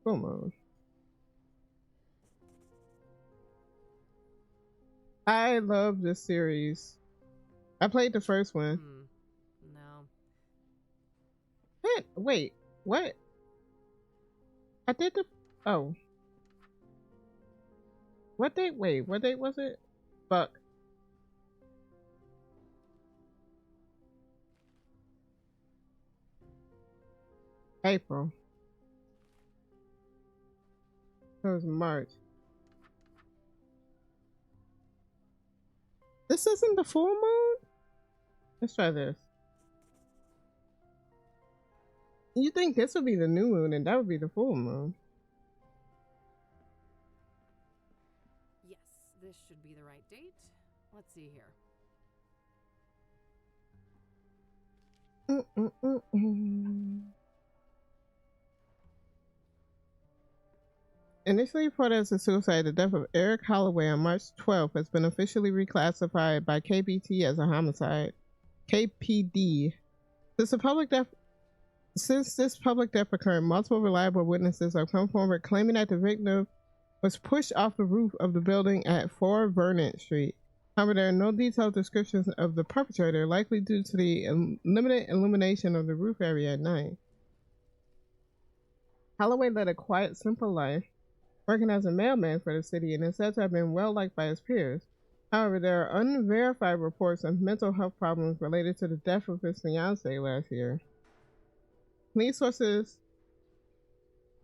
Full moon. I love this series. I played the first one. No. Wait, what? I did the... Oh. What date? Wait, what date was it? Fuck. April. It was March. This isn't the full moon? Let's try this. You think this would be the new moon and that would be the full moon? Yes, this should be the right date. Let's see here. Initially reported as a suicide, the death of Eric Holloway on March 12th has been officially reclassified by KPD as a homicide. KPD. Since this public death occurred, multiple reliable witnesses have come forward claiming that the victim was pushed off the roof of the building at 4 Vernon Street. However, there are no detailed descriptions of the perpetrator, likely due to the limited illumination of the roof area at night. Holloway led a quiet, simple life, working as a mailman for the city, and is said to have been well liked by his peers. However, there are unverified reports of mental health problems related to the death of his fiancée last year. Police sources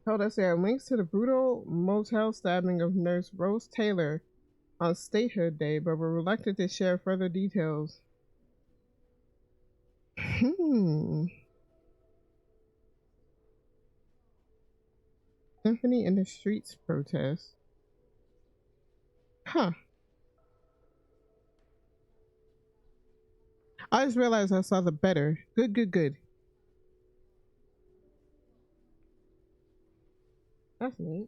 told us there are links to the brutal motel stabbing of nurse Rose Taylor on Statehood Day, but were reluctant to share further details. Symphony in the Streets protest. Huh. I just realized I saw the better. Good. That's neat.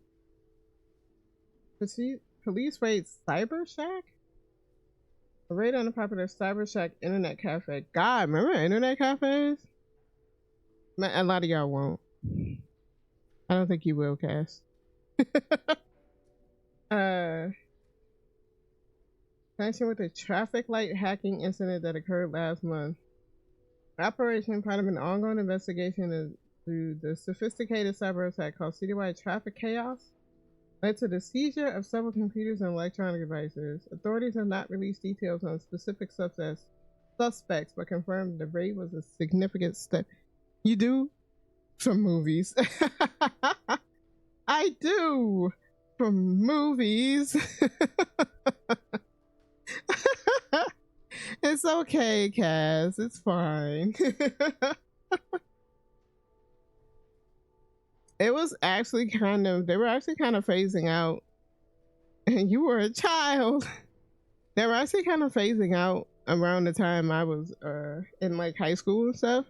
Police raid Cybershack? A raid on the popular Cybershack internet cafe. God, remember internet cafes? Man, a lot of y'all won't. I don't think you will, Cass. Connection with the traffic light hacking incident that occurred last month. Operation part of an ongoing investigation into the sophisticated cyber attack called Citywide Traffic Chaos led to the seizure of several computers and electronic devices. Authorities have not released details on specific suspects, but confirmed the raid was a significant step. You do? From movies. I do! From movies. It's okay, Cass. It's fine. It was actually they were actually kind of phasing out. And you were a child. They were actually kind of phasing out around the time I was in like high school and stuff.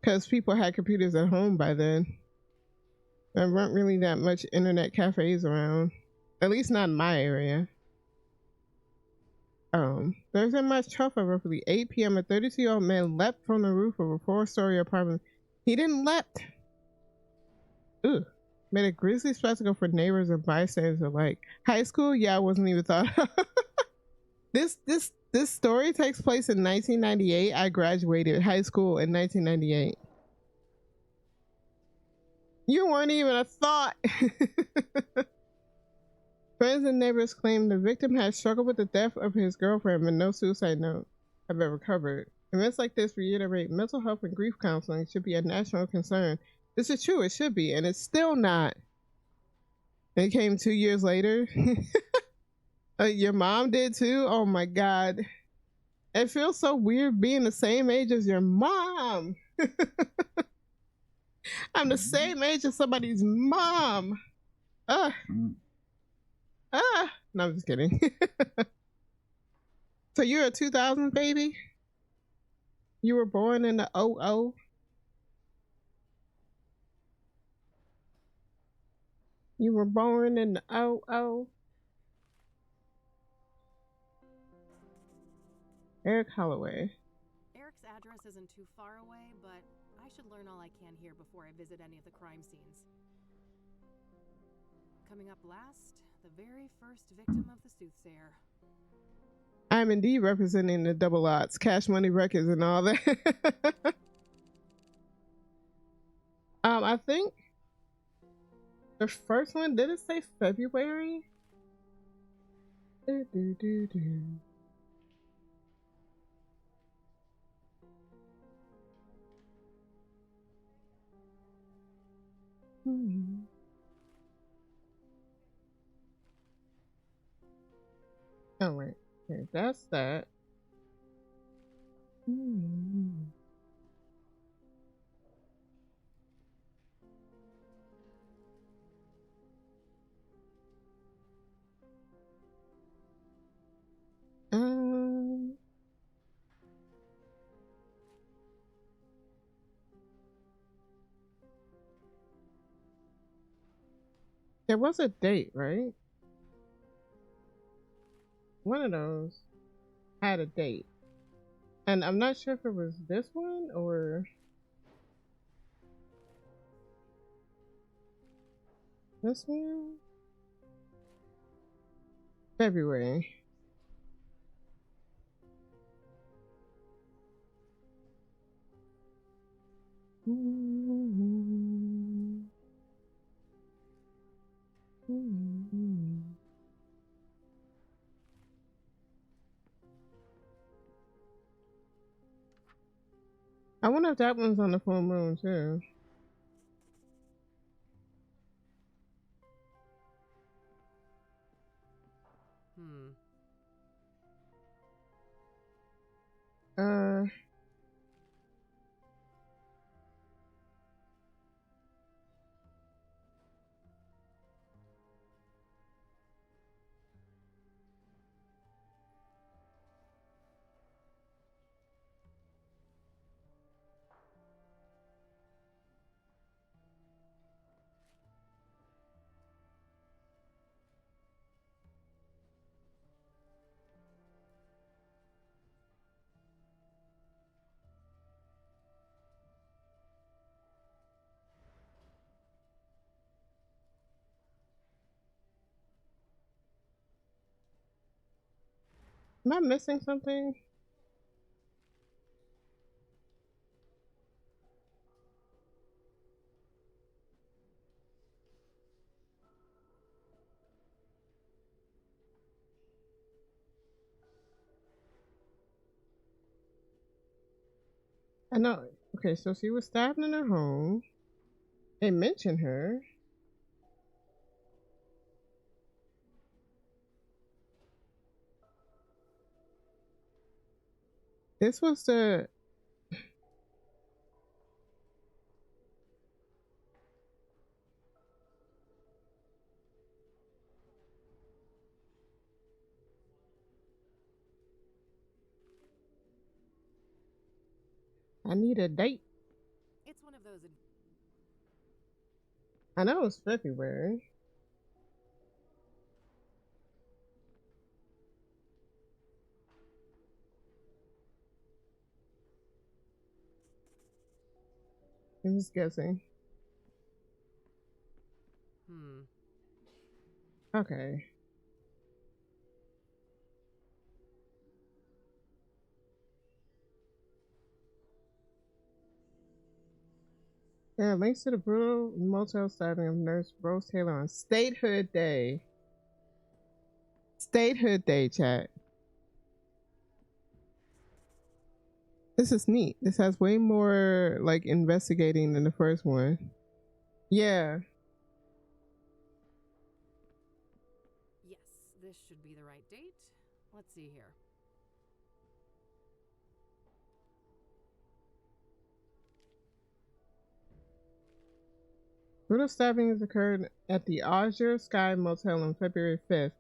Because people had computers at home by then. There weren't really that much internet cafes around. At least not in my area. Thursday, March 12th at roughly 8 p.m. a 32-year-old man leapt from the roof of a 4-story apartment. He didn't leapt. Ugh. Made a grisly spectacle for neighbors and bystanders alike. High school? Yeah, I wasn't even thought of. This story takes place in 1998. I graduated high school in 1998. You weren't even a thought. Friends and neighbors claim the victim has struggled with the death of his girlfriend, but no suicide note have been recovered. Events like this reiterate mental health and grief counseling should be a national concern. This is true, it should be, and it's still not. It came 2 years later. Your mom did too? Oh my God. It feels so weird being the same age as your mom. I'm the same age as somebody's mom. No, I'm just kidding. So you're a 2000 baby? You were born in the 00? You were born in the 00? Eric Holloway. Eric's address isn't too far away, but I should learn all I can here before I visit any of the crime scenes. Coming up last, the very first victim of the soothsayer. I'm indeed representing the double lots, Cash Money Records and all that. I think the first one, did it say February? Oh wait, okay, that's that. There was a date, right? One of those had a date. And I'm not sure if it was this one or this one. February. I wonder if that one's on the full moon too. Uh, am I missing something? I know. Okay, so she was stabbed in her home. They mentioned her. This was the. I need a date. It's one of those. I know it's February. I'm just guessing. Okay. Yeah, links to the brutal motel stabbing of nurse Rose Taylor on Statehood Day. Statehood Day, chat. This is neat. This has way more like investigating than the first one. Yeah. Yes, this should be the right date. Let's see here. Brutal stabbings occurred at the Azure Sky Motel on February 5th,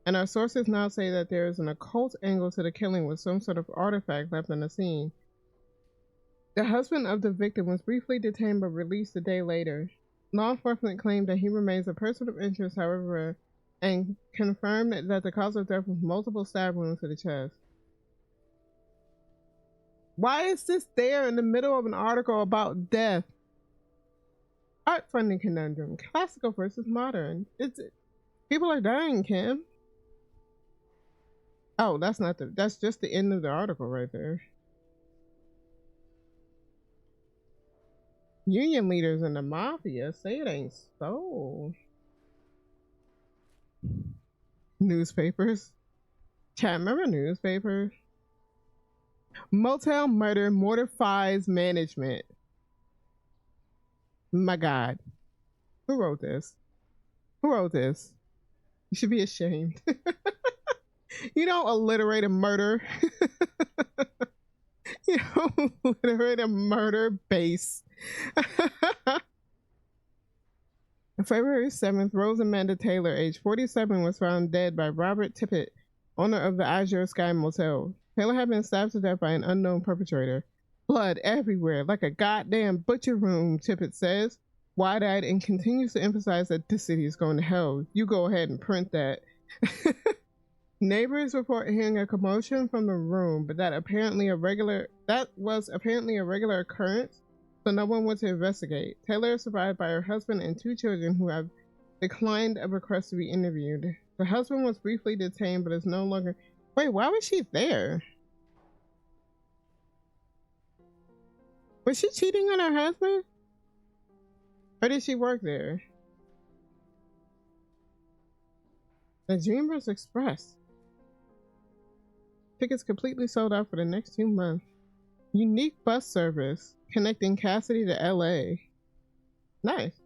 and our sources now say that there is an occult angle to the killing with some sort of artifact left on the scene. The husband of the victim was briefly detained but released a day later. Law enforcement claimed that he remains a person of interest, however, and confirmed that the cause of death was multiple stab wounds to the chest. Why is this there in the middle of an article about death? Art funding conundrum. Classical versus modern. People are dying, Kim. Oh, that's not that's just the end of the article right there. Union leaders in the mafia say it ain't so. Newspapers. Chat, remember newspapers? Motel murder mortifies management. My God. Who wrote this? Who wrote this? You should be ashamed. You don't alliterate a murder. You don't alliterate a murder base. February 7th, Rose Amanda Taylor, age 47, was found dead by Robert Tippett, owner of the Azure Sky Motel. Taylor had been stabbed to death by an unknown perpetrator. Blood everywhere, like a goddamn butcher room, Tippett says. wide-eyed and continues to emphasize that this city is going to hell. You go ahead and print that. Neighbors report hearing a commotion from the room, but that was apparently a regular occurrence, so no one went to investigate. Taylor is survived by her husband and 2 children who have declined a request to be interviewed. The husband was briefly detained, but is no longer. Wait, why was she there? Was she cheating on her husband? Or did she work there? The Dreamers Express. Tickets completely sold out for the next 2 months. Unique bus service connecting Cassidy to LA. Nice.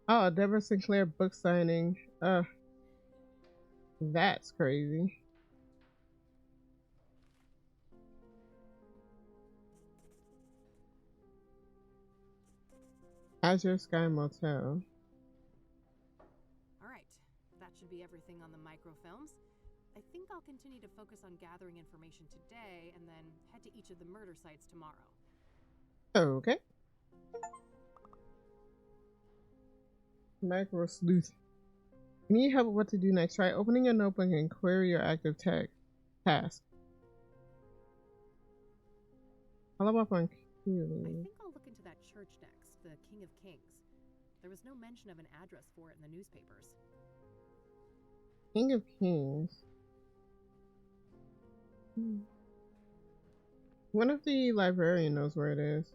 Oh, Deborah Sinclair book signing. That's crazy. Azure Sky Motel. All right, that should be everything on the microfilms. I think I'll continue to focus on gathering information today and then head to each of the murder sites tomorrow. Okay. Macro sleuth. You need help with what to do next. Try opening your notebook and query your active task. Follow up on I think I'll look into that church next, the King of Kings. There was no mention of an address for it in the newspapers. King of Kings. What if the librarian knows where it is?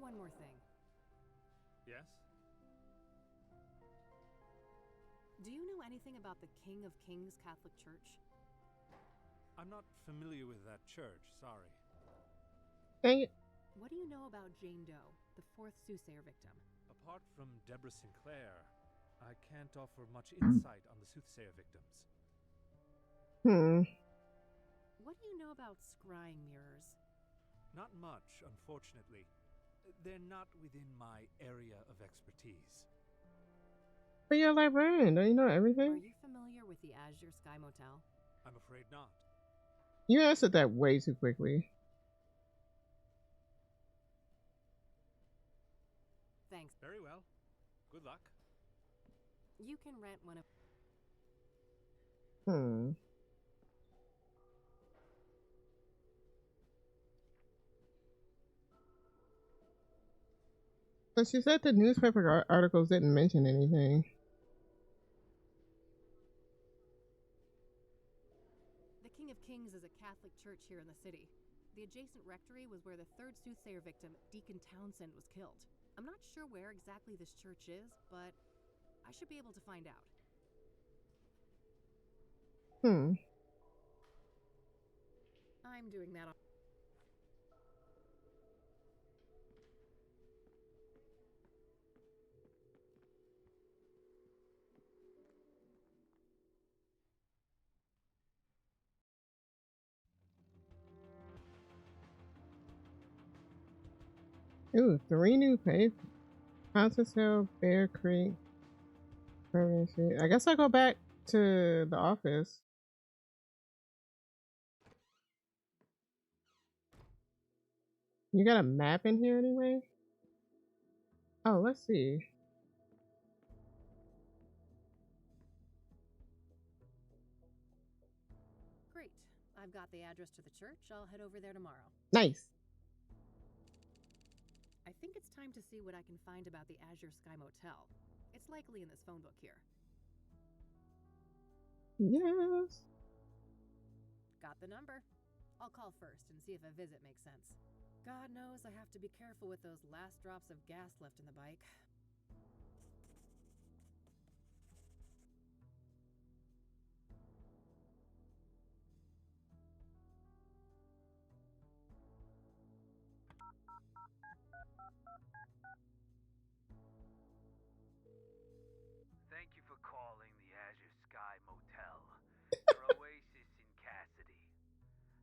One more thing. Yes? Do you know anything about the King of Kings Catholic Church? I'm not familiar with that church, sorry. Dang it. What do you know about Jane Doe, the 4th soothsayer victim? Apart from Deborah Sinclair, I can't offer much insight on the soothsayer victims. What do you know about scrying mirrors? Not much, unfortunately. They're not within my area of expertise. But you're a librarian, don't you know Are everything? you familiar with the Azure Sky Motel? I'm afraid not. You answered that way too quickly. Thanks. Very well. Good luck. You can rent one of... But she said the newspaper articles didn't mention anything. The King of Kings is a Catholic church here in the city. The adjacent rectory was where the 3rd soothsayer victim, Deacon Townsend, was killed. I'm not sure where exactly this church is, but I should be able to find out. I'm doing that on... Ooh, 3 new papers. Concert Hill, Bear Creek. I guess I'll go back to the office. You got a map in here anyway? Oh, let's see. Great. I've got the address to the church. I'll head over there tomorrow. Nice. I think it's time to see what I can find about the Azure Sky Motel. It's likely in this phone book here. Yes. Got the number. I'll call first and see if a visit makes sense. God knows I have to be careful with those last drops of gas left in the bike. Thank you for calling the Azure Sky Motel. Your oasis in Cassidy.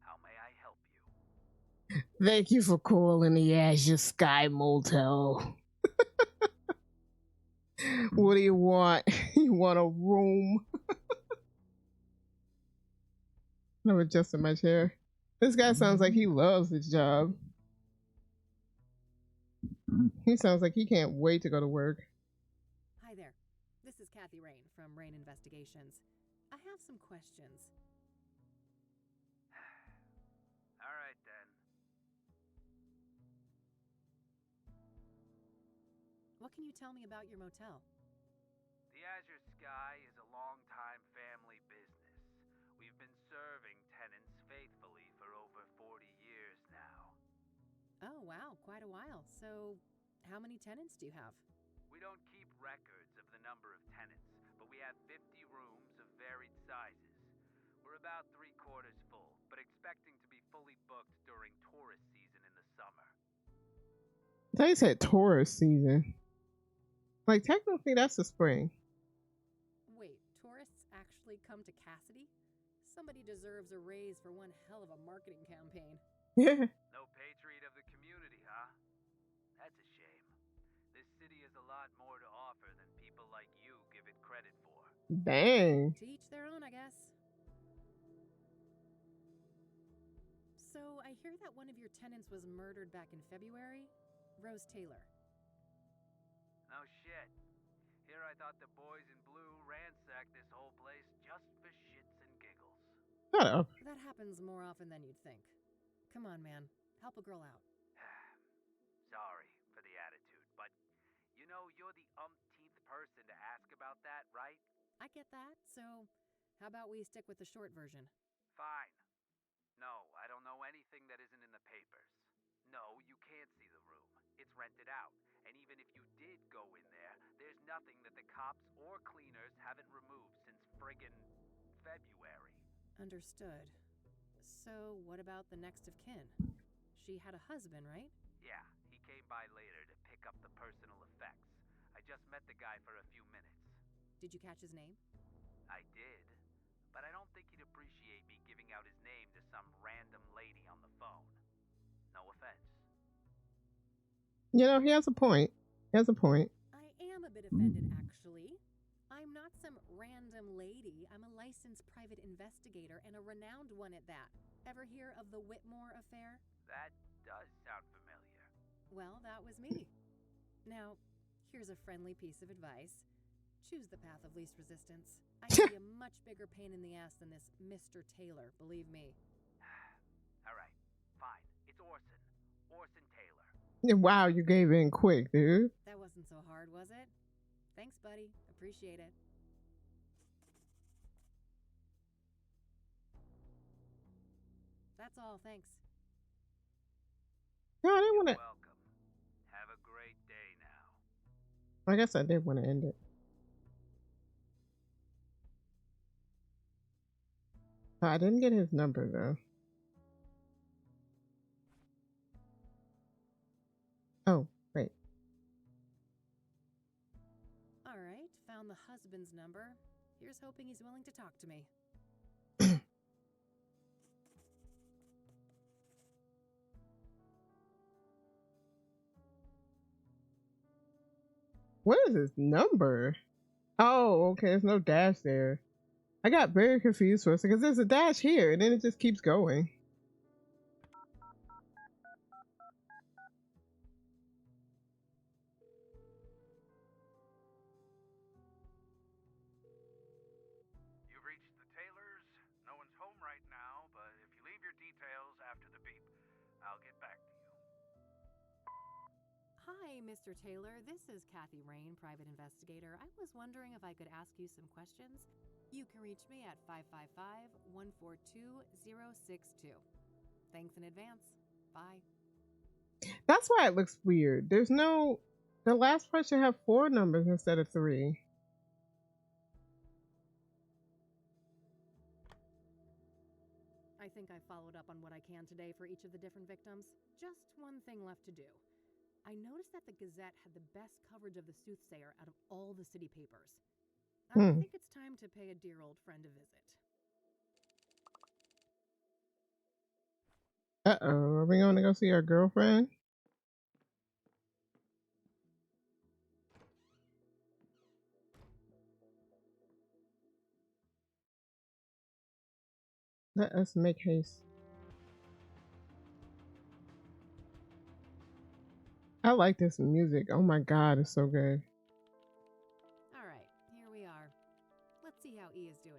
How may I help you? Thank you for calling the Azure Sky Motel. What do you want? You want a room? I'm adjusting my chair. This guy sounds like he loves his job. He sounds like he can't wait to go to work. Hi there. This is Kathy Rain from Rain Investigations. I have some questions. All right, then. What can you tell me about your motel? The Azure Sky is a long-time family business. We've been serving tenants faithfully for over 40 years now. Oh, wow, quite a while. So, how many tenants do you have? We don't keep records of the number of tenants, but we have 50 rooms of varied sizes. We're about 3/4 full, but expecting to be fully booked during tourist season in the summer. They said tourist season. Like, technically, that's the spring. Wait, tourists actually come to Cassidy? Somebody deserves a raise for one hell of a marketing campaign. Yeah. No patriot of the community, huh? That's a shame. This city has a lot more to offer than people like you give it credit for. Dang. To each their own, I guess. So, I hear that one of your tenants was murdered back in February? Rose Taylor. No shit. Here I thought the boys in blue ransacked this whole place just for shits and giggles. Shut up. That happens more often than you'd think. Come on, man. Help a girl out. Sorry for the attitude, but you know you're the umpteenth person to ask about that, right? I get that, so how about we stick with the short version? Fine. No, I don't know anything that isn't in the papers. No, you can't see the room. It's rented out. And even if you did go in there, there's nothing that the cops or cleaners haven't removed since friggin' February. Understood. So, what about the next of kin? She had a husband, right? Yeah, he came by later to pick up the personal effects. I just met the guy for a few minutes. Did you catch his name? I did, but I don't think he'd appreciate me giving out his name to some random lady on the phone. No offense. You know, he has a point. He has a point. I am a bit offended, actually. I'm not some random lady. I'm a licensed private investigator and a renowned one at that. Ever hear of the Whitmore affair? That does sound familiar. Well, that was me. Now, here's a friendly piece of advice. Choose the path of least resistance. I can be a much bigger pain in the ass than this Mr. Taylor, believe me. All right, fine. It's Orson. Orson Taylor. Wow, you gave in quick, dude. That wasn't so hard, was it? Thanks, buddy. Appreciate it. That's all, thanks. No, I didn't want to. Welcome. Have a great day now. I guess I did want to end it. I didn't get his number, though. Oh, wait. All right, found the husband's number. Here's hoping he's willing to talk to me. What is his number? Oh, okay. There's no dash there. I got very confused for a second because there's a dash here and then it just keeps going. You've reached the Taylors. No one's home right now, but if you leave your details after the beep, I'll get back to you. Hi, Mr. Taylor. This is Kathy Rain, private investigator. I was wondering if I could ask you some questions. You can reach me at 555-142-062. Thanks in advance. Bye. That's why it looks weird. There's no. The last part should have 4 numbers instead of 3. I think I followed up on what I can today for each of the different victims. Just one thing left to do. I noticed that the Gazette had the best coverage of the soothsayer out of all the city papers. I think it's time to pay a dear old friend a visit. Uh-oh, are we going to go see our girlfriend? Let us make haste. I like this music. Oh my god, it's so good. All right, here we are. Let's see how E is doing.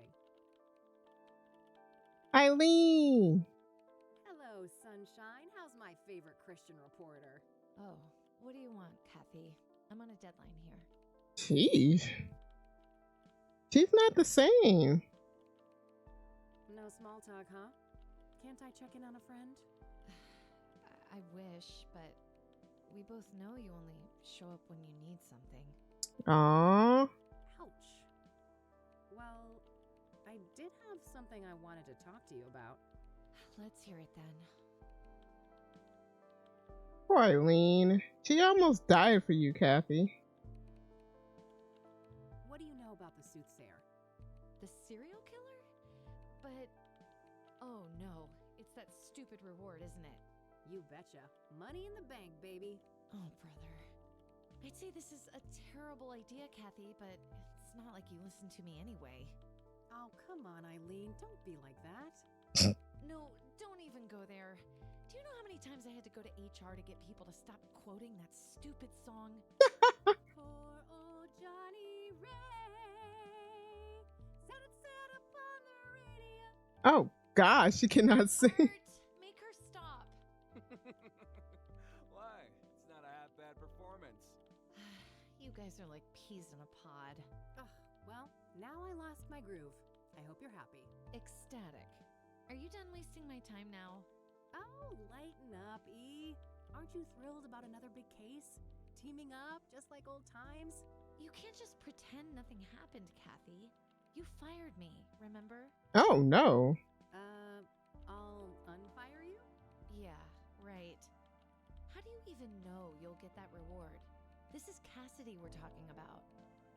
Eileen! Hello, sunshine. How's my favorite Christian reporter? Oh, what do you want, Kathy? I'm on a deadline here. Jeez. She's not the same. No small talk, huh? Can't I check in on a friend? I wish, but we both know you only show up when you need something. Aww. Ouch. Well, I did have something I wanted to talk to you about. Let's hear it then. Poor Eileen. She almost died for you, Kathy. What do you know about the soothsayer? The serial killer? But, oh no, it's that stupid reward, isn't it? You betcha. Money in the bank, baby. Oh, brother. I'd say this is a terrible idea, Kathy, but it's not like you listen to me anyway. Oh, come on, Eileen. Don't be like that. No, don't even go there. Do you know how many times I had to go to HR to get people to stop quoting that stupid song? Poor old Johnny Ray. Said upon the radio. Oh gosh, she cannot sing. Art, make her stop. Why? It's not a half bad performance. You guys are like peas in a pod. Ugh, well, now I lost my groove. I hope you're happy. Ecstatic. Are you done wasting my time now? Oh, lighten up, E. Aren't you thrilled about another big case? Teaming up, just like old times? You can't just pretend nothing happened, Kathy. You fired me, remember? Oh no. I'll unfire you? Yeah, right. How do you even know you'll get that reward? This is Cassidy we're talking about.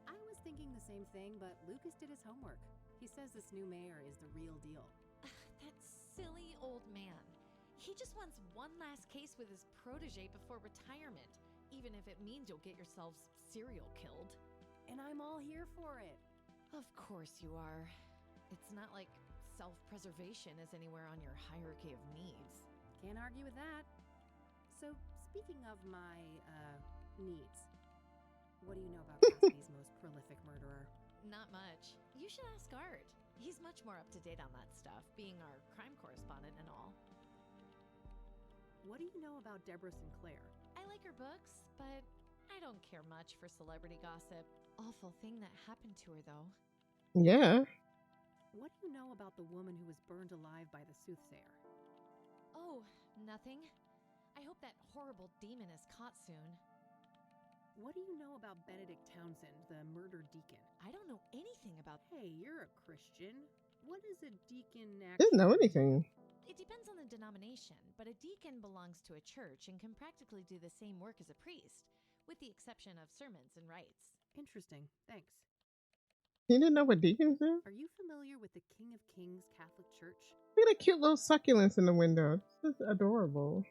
I was thinking the same thing, but Lucas did his homework. He says this new mayor is the real deal. That silly old man. He just wants one last case with his protege before retirement, even if it means you'll get yourselves serial killed. And I'm all here for it. Of course you are. It's not like self-preservation is anywhere on your hierarchy of needs. Can't argue with that. So, speaking of my, needs, what do you know about Cassidy's most prolific murderer? Not much. You should ask Art. He's much more up to date on that stuff, being our crime correspondent and all. What do you know about Deborah Sinclair? I like her books, but I don't care much for celebrity gossip. Awful thing that happened to her, though. Yeah. What do you know about the woman who was burned alive by the soothsayer? Oh, nothing. I hope that horrible demon is caught soon. What do you know about Benedict Townsend, the murdered deacon? I don't know anything about. Hey, you're a Christian. What is a deacon Didn't know actually? anything. It depends on the denomination, but a deacon belongs to a church and can practically do the same work as a priest, with the exception of sermons and rites. Interesting. Thanks. You didn't know what deacons do? Are you familiar with the King of Kings Catholic Church? Look at the cute little succulents in the window. This is adorable.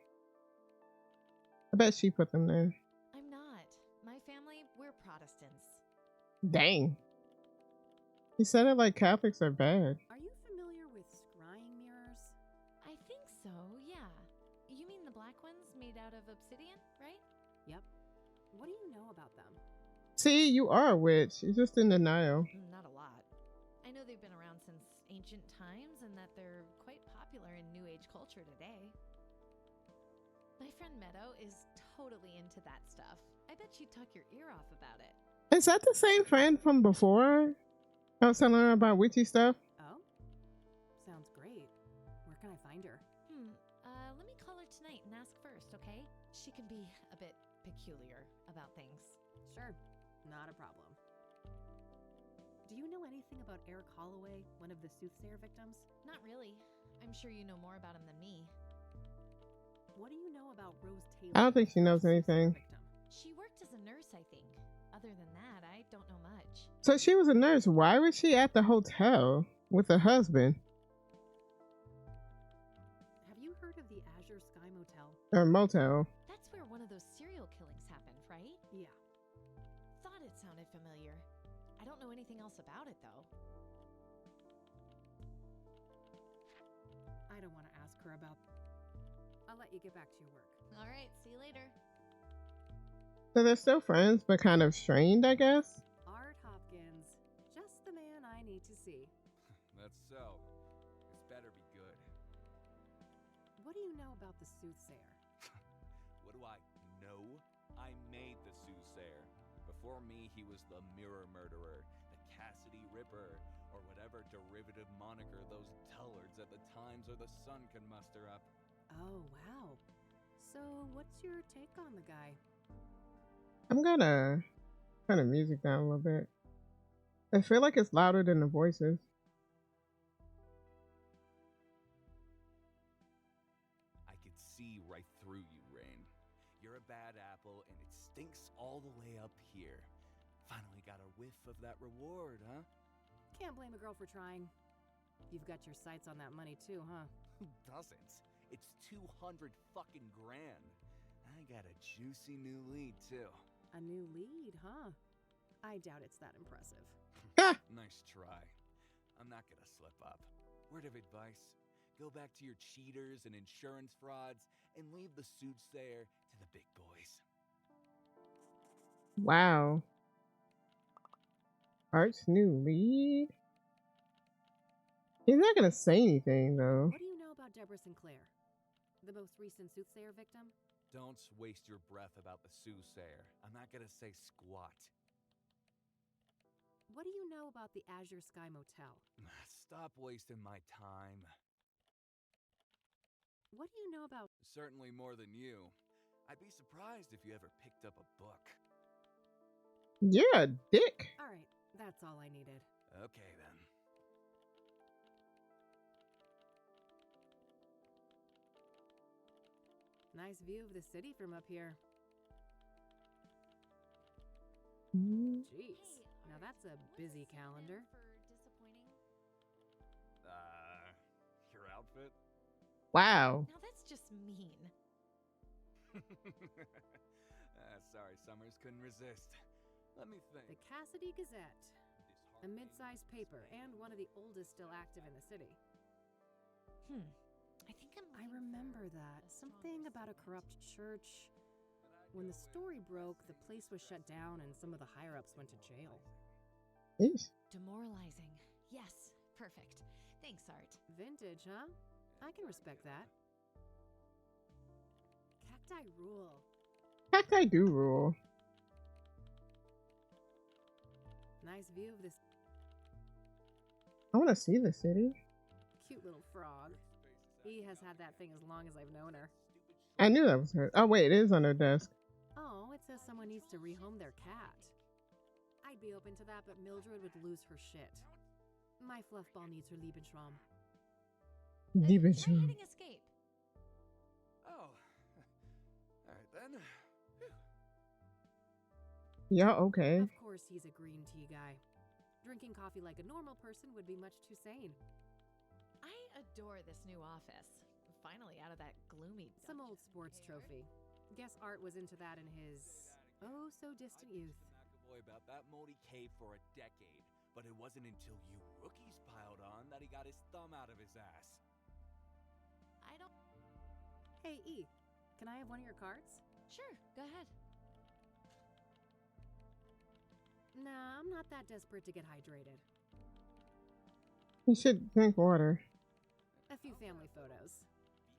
I bet she put them there. I'm not. My family, we're Protestants. Dang. He said it like Catholics are bad. Are you familiar with scrying mirrors? I think so, yeah. You mean the black ones made out of obsidian, right? Yep. What do you know about them? See, you are a witch. You're just in denial. Not a lot. I know they've been around since ancient times and that they're quite popular in New Age culture today. My friend Meadow is totally into that stuff. I bet she'd talk your ear off about it. Is that the same friend from before? I was telling her about witchy stuff. Oh? Sounds great. Where can I find her? Let me call her tonight and ask first, okay? She can be a bit peculiar about things. Sure. Not a problem. Do you know anything about Eric Holloway, one of the soothsayer victims? Not really. I'm sure you know more about him than me. What do you know about Rose Taylor? I don't think she knows the soothsayer anything. victim? She worked as a nurse, I think. Other than that, I don't know much. So she was a nurse. Why was she at the hotel with her husband? Have you heard of the Azure Sky Motel? Or motel? That's where one of those serial killings happened, right? Yeah. Thought it sounded familiar. I don't know anything else about it, though. I don't want to ask her about. I'll let you get back to your work. All right, see you later. So they're still friends, but kind of strained, I guess. Art Hopkins, just the man I need to see. That's so. This better be good. What do you know about the soothsayer? What do I know? I made the soothsayer. Before me, he was the Mirror Murderer, the Cassidy Ripper, or whatever derivative moniker those dullards at the Times or the Sun can muster up. Oh, wow. So, what's your take on the guy? I'm gonna turn the music down a little bit. I feel like it's louder than the voices. I could see right through you, Rain. You're a bad apple, and it stinks all the way up here. Finally got a whiff of that reward, huh? Can't blame a girl for trying. You've got your sights on that money too, huh? Who doesn't? It's 200 fucking grand. I got a juicy new lead, too. A new lead, huh? I doubt it's that impressive. Nice try. I'm not gonna slip up. Word of advice: go back to your cheaters and insurance frauds and leave the soothsayer to the big boys. Wow. Art's new lead? He's not gonna say anything though. What do you know about Deborah Sinclair? The most recent soothsayer victim? Don't waste your breath about the soothsayer. I'm not gonna say squat. What do you know about the Azure Sky Motel? Stop wasting my time. What do you know about... Certainly more than you. I'd be surprised if you ever picked up a book. You're a dick. Alright, that's all I needed. Okay, then. Nice view of the city from up here. Jeez, now that's a busy calendar. Your outfit? Wow. Now that's just mean. Sorry, Summers, couldn't resist. Let me think. The Cassidy Gazette, a mid-sized paper and one of the oldest still active in the city. I think I remember that. Something about a corrupt church. When the story broke, the place was shut down and some of the higher-ups went to jail. Eesh. Demoralizing. Yes, perfect. Thanks, Art. Vintage, huh? I can respect that. Cacti rule. Cacti do rule. Nice view of this I want to see the city. cute little frog. He has had that thing as long as I've known her. I knew that was her. Oh wait, it is on her desk. Oh, it says someone needs to rehome their cat. I'd be open to that, but Mildred would lose her shit. My fluffball needs her Liebenschwarm. Deep Try into. hitting escape. Oh. Alright then. Yeah, okay. Of course he's a green tea guy. Drinking coffee like a normal person would be much too sane. I adore this new office. Finally out of that gloomy... Some old sports trophy. Guess Art was into that in his oh-so-distant youth. McAvoy about that moldy cave for a decade, but it wasn't until you rookies piled on that he got his thumb out of his ass. I don't... Hey, E, can I have one of your cards? Sure, go ahead. Nah, I'm not that desperate to get hydrated. You should drink water. A few family photos.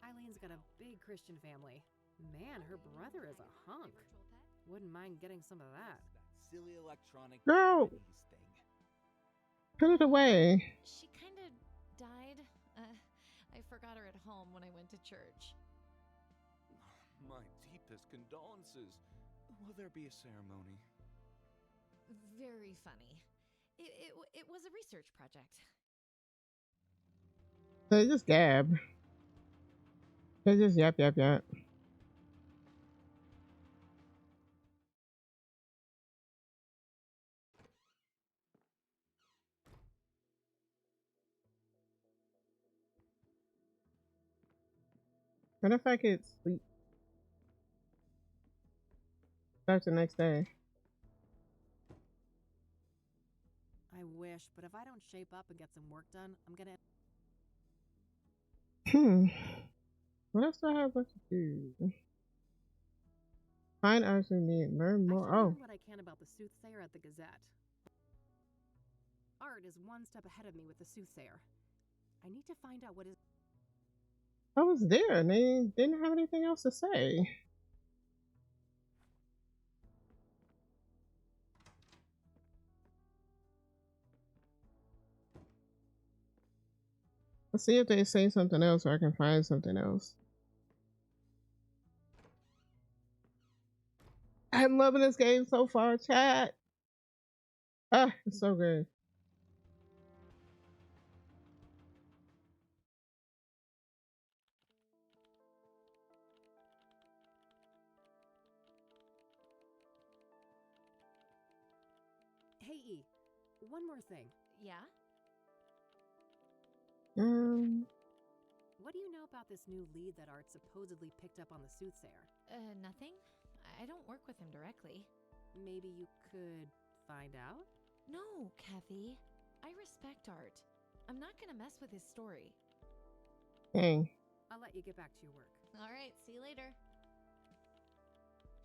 Eileen's got a big Christian family. Man, her brother is a hunk. Wouldn't mind getting some of that. Silly electronic Girl. Japanese thing. Put it away. She kind of died. I forgot her at home when I went to church. My deepest condolences. Will there be a ceremony? Very funny. It was a research project. They just gab. They just yap yap yap. What if I could sleep? Start the next day. I wish, but if I don't shape up and get some work done, I'm gonna... Hmm. What else do I have left to do? Find arts we need. Learn I more. can Oh, learn what I can about the soothsayer at the Gazette. Art is one step ahead of me with the soothsayer. I need to find out what is. I was there and they didn't have anything else to say. Let's see if they say something else or I can find something else. I'm loving this game so far, chat. Ah, it's so good. Hey, E. One more thing. Yeah? What do you know about this new lead that Art supposedly picked up on the soothsayer? Nothing. I don't work with him directly. Maybe you could find out? No, Kathy. I respect Art. I'm not gonna mess with his story. Dang. I'll let you get back to your work. All right, see you later.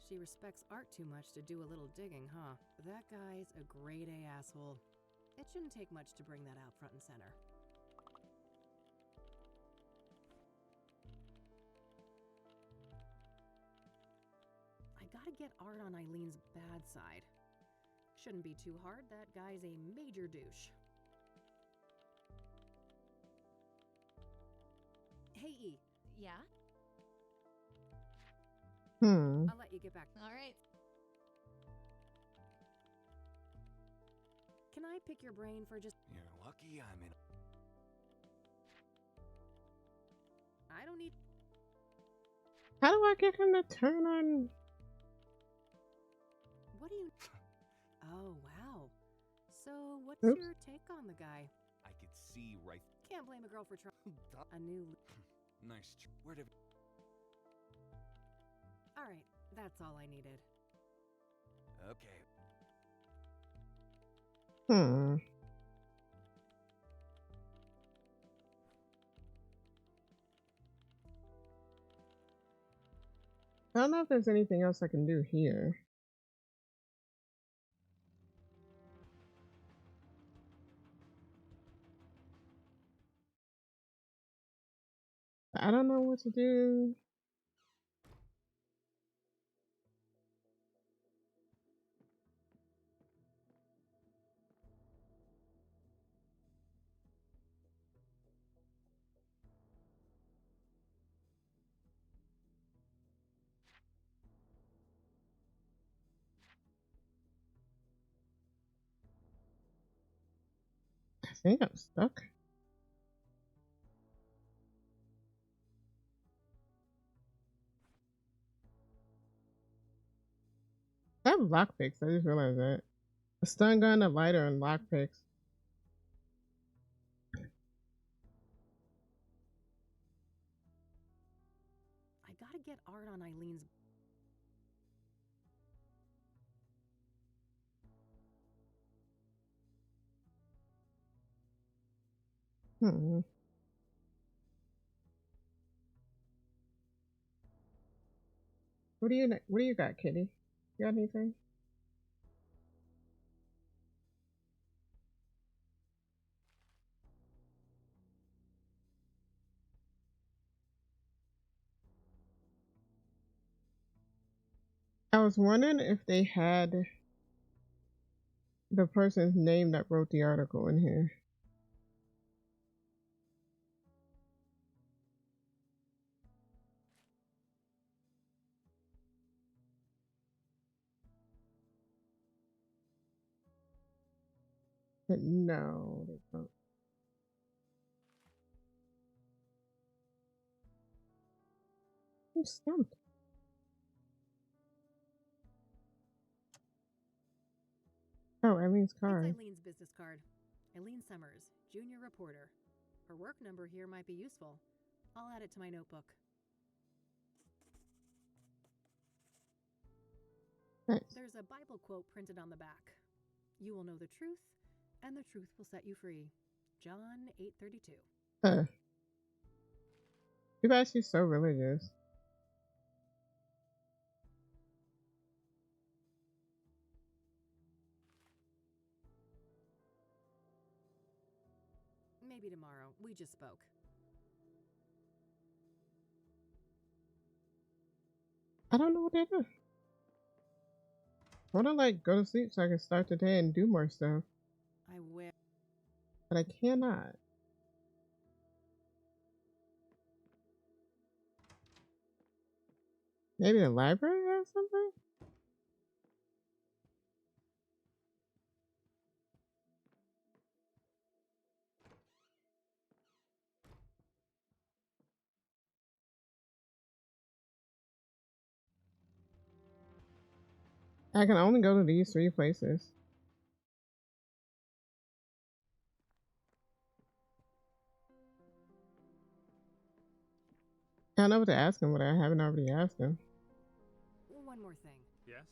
She respects Art too much to do a little digging, huh? That guy's a grade A asshole. It shouldn't take much to bring that out front and center. I gotta get Art on Eileen's bad side. Shouldn't be too hard, that guy's a major douche. Hey, E. Yeah? I'll let you get back. All right. Can I pick your brain for just... You're lucky I'm in. I don't need... How do I get him to turn on? What do you... Oh, wow. So, what's Oops. your take on the guy? I could see right. Can't blame a girl for trying... A new... Nice. Where did? Alright, that's all I needed. Okay. I don't know if there's anything else I can do here. I don't know what to do. I think I'm stuck. I have lockpicks. I just realized that. A stun gun, a lighter, and lockpicks. I gotta get Art on Eileen's... What do you got, Kitty? You got anything? I was wondering if they had the person's name that wrote the article in here. But no, they don't. I'm stumped. Oh, Eileen's It's card. Eileen's business card. Eileen Summers, junior reporter. Her work number here might be useful. I'll add it to my notebook. Nice. There's a Bible quote printed on the back. You will know the truth, and the truth will set you free. John 8:32. Too bad she's so religious. Maybe tomorrow. We just spoke. I don't know what they do. I want to like go to sleep so I can start the day and do more stuff, I wish. but I cannot. Maybe the library or something? I can only go to these 3 places. I know what to ask him, but I haven't already asked him. One more thing. Yes?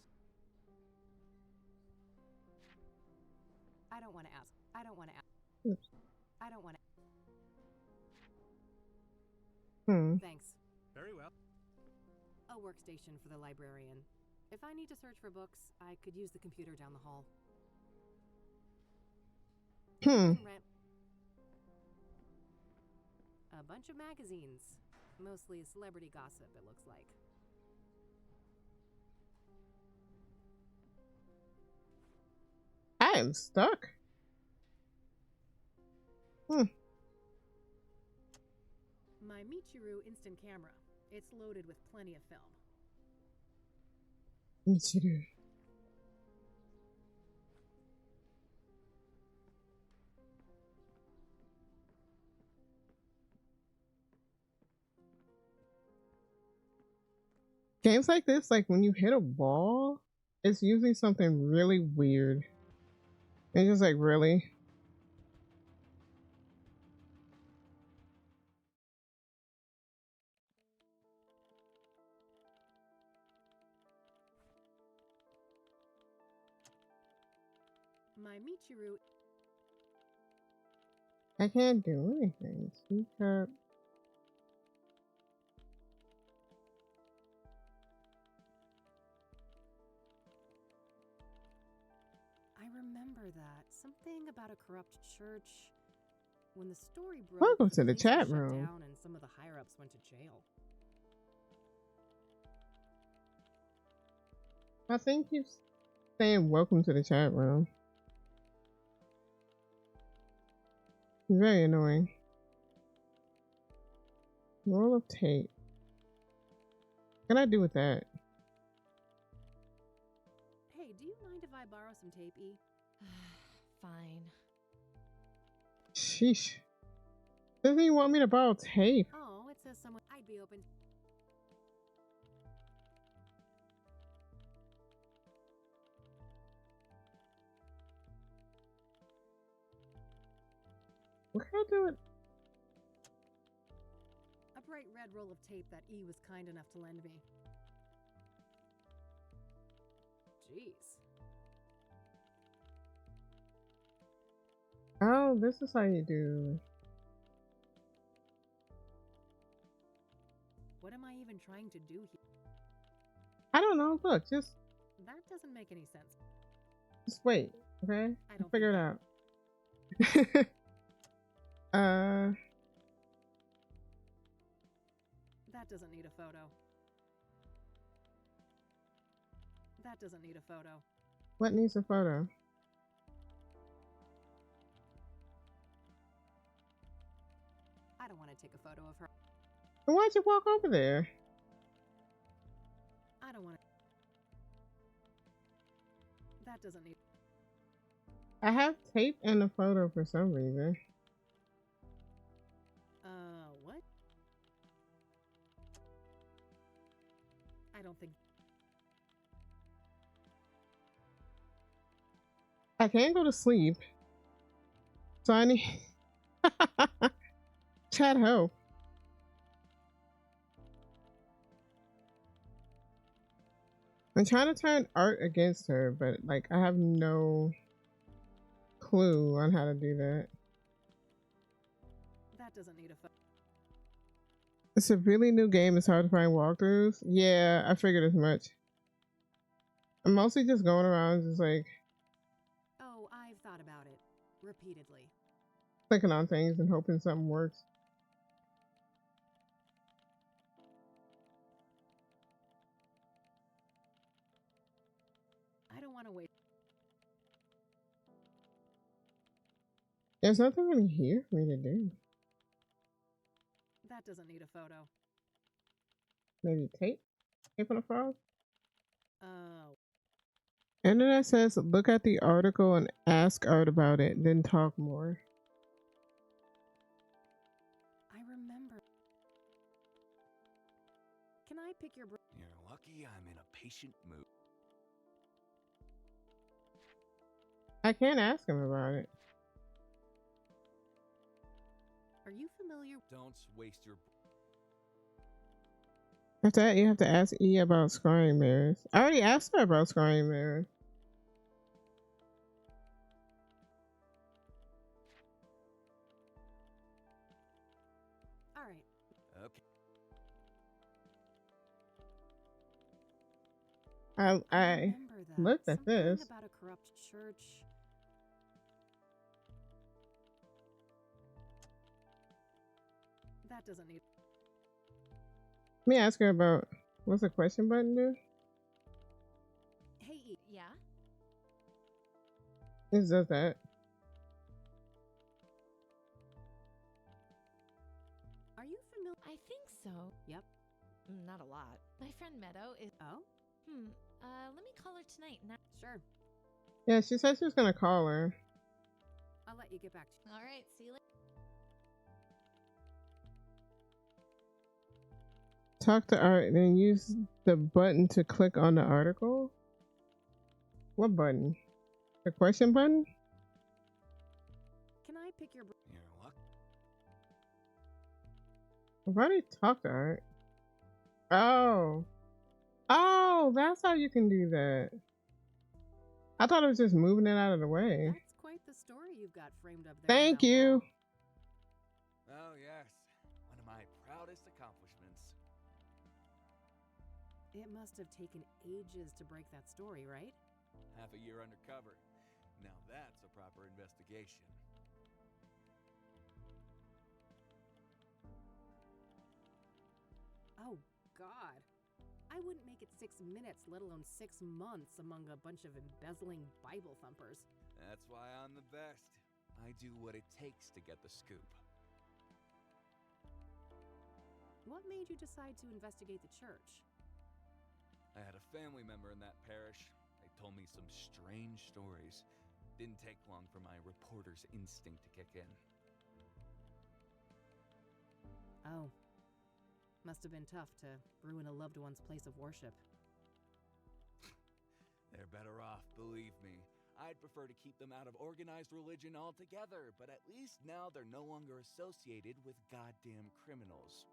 I don't want to ask. I don't want to ask. Oops. I don't want to. Thanks. Very well. A workstation for the librarian. If I need to search for books, I could use the computer down the hall. Rent a bunch of magazines. Mostly celebrity gossip, it looks like. I am stuck. My Michiru instant camera. It's loaded with plenty of film. Michiru. Games like this, like when you hit a wall, it's usually something really weird. It's just like, really? My Michiru. I can't do anything. Speak up. I remember that. Something about a corrupt church. When the story broke, Welcome to the place was chat shut room. down and some of the higher-ups went to jail. I think he's saying welcome to the chat room. Very annoying. Roll of tape. What can I do with that? Hey, do you mind if I borrow some tape, E? Fine. Sheesh. Doesn't he want me to borrow tape? Oh, it says someone I'd be open. What can I do with? A bright red roll of tape that E was kind enough to lend me. Jeez. Oh, this is how you do. What am I even trying to do here? I don't know. Look, just That doesn't make any sense. wait. Okay, I don't figure it think out. That doesn't need a photo. That doesn't need a photo. What needs a photo? I don't want to take a photo of her. Then why'd you walk over there? I don't want to. That doesn't need. I have tape and a photo for some reason. What? I don't think. I can't go to sleep. So I need chat help. I'm trying to turn art against her, but like I have no clue on how to do that. That doesn't need a photo. It's a really new game. It's hard to find walkthroughs. Yeah, I figured as much. I'm mostly just going around, just like Oh, I've thought about it. Repeatedly. clicking on things and hoping something works. I don't want to waste. There's nothing really here for me to do. That doesn't need a photo. Maybe tape? Tape on a file? Oh. Internet says look at the article and ask Art about it, then talk more. I remember. Can I pick your brain? You're lucky I'm in a patient mood. I can't ask him about it. Are you familiar? Don't waste your. After that, you have to ask E about scrying mirrors. I already asked her about scrying mirrors. All right. Okay. I remember that. looked at Something this. about a corrupt church. That doesn't need. Let me ask her about what's the question button do? Hey, E. Yeah? This does that. Are you familiar? I think so. Yep. Not a lot. My friend Meadow is. Oh, Let me call her tonight. Now. sure. Yeah, she said she was gonna call her. I'll let you get back to. All right. See you later. Talk to Art, then use the button to click on the article. What button? The question button? Can I pick your? You're lucky. I've already talked to Art. Oh. Oh, that's how you can do that. I thought it was just moving it out of the way. That's quite the story you've got framed up there. Thank on that you. wall. Oh, yes. One of my proudest accomplishments. It must have taken ages to break that story, right? Half a year undercover. Now that's a proper investigation. Oh, God. I wouldn't make it 6 minutes, let alone 6 months, among a bunch of embezzling Bible thumpers. That's why I'm the best. I do what it takes to get the scoop. What made you decide to investigate the church? I had a family member in that parish. They told me some strange stories. Didn't take long for my reporter's instinct to kick in. Oh. Must have been tough to ruin a loved one's place of worship. They're better off, believe me. I'd prefer to keep them out of organized religion altogether, but at least now they're no longer associated with goddamn criminals.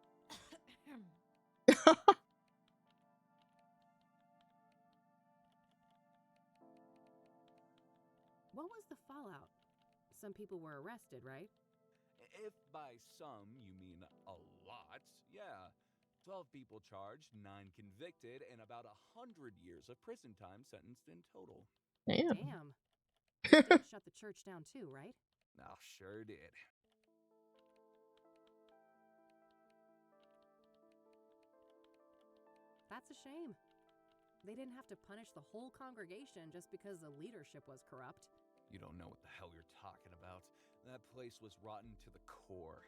What was the fallout? Some people were arrested, right? If by some you mean a lot, yeah. 12 people charged, 9 convicted, and about 100 years of prison time sentenced in total. Damn. Damn. You didn't shut the church down too, right? Oh, sure did. That's a shame. They didn't have to punish the whole congregation just because the leadership was corrupt. You don't know what the hell you're talking about. That place was rotten to the core.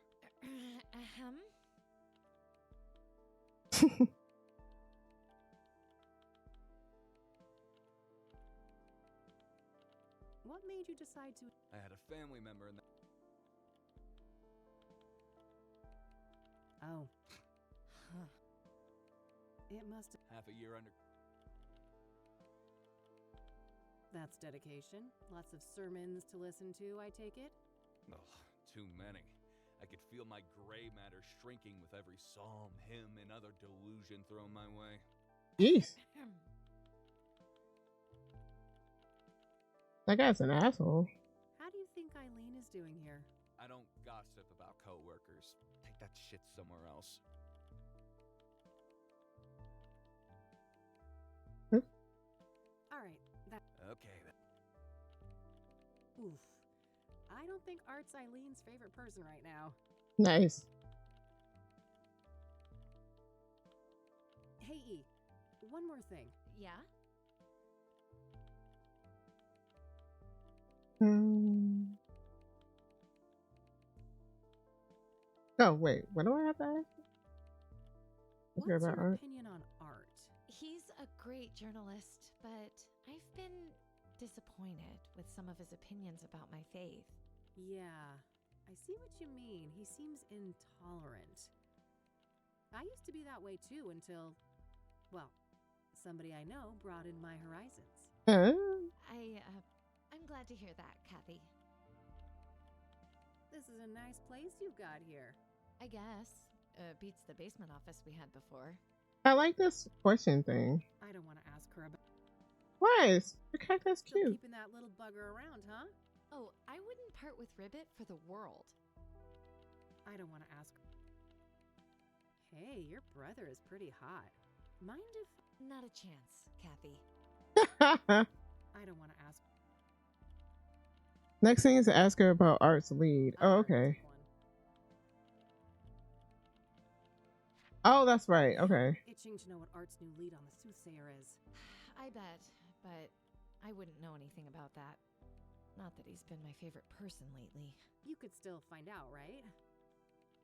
What made you decide to? I had a family member in that. Oh. Huh. It must have. Half a year under. That's dedication. Lots of sermons to listen to, I take it? Ugh, too many. I could feel my gray matter shrinking with every psalm, hymn, and other delusion thrown my way. Jeez. That guy's an asshole. How do you think Eileen is doing here? I don't gossip about coworkers. Take that shit somewhere else. Okay, Oof. I don't think Art's Eileen's favorite person right now. Nice. Hey, E, one more thing. Yeah? Oh wait, what do I have to ask? What's Hear your about Art? opinion on Art? He's a great journalist, but I've been disappointed with some of his opinions about my faith. Yeah, I see what you mean. He seems intolerant. I used to be that way too until, well, somebody I know broadened my horizons. I'm glad to hear that, Kathy. This is a nice place you've got here. I guess. Beats the basement office we had before. I like this question thing. I don't want to ask her about Why? The cactus still cute. keeping that little bugger around, huh? Oh, I wouldn't part with Ribbit for the world. I don't want to ask her. Hey, your brother is pretty hot. Mind if Not a chance, Kathy. I don't want to ask. Next thing is to ask her about Art's lead. I Oh, already okay. took one. Oh, that's right. Okay. Itching to know what Art's new lead on the Soothsayer is. I bet, but I wouldn't know anything about that. Not that he's been my favorite person lately. You could still find out, right?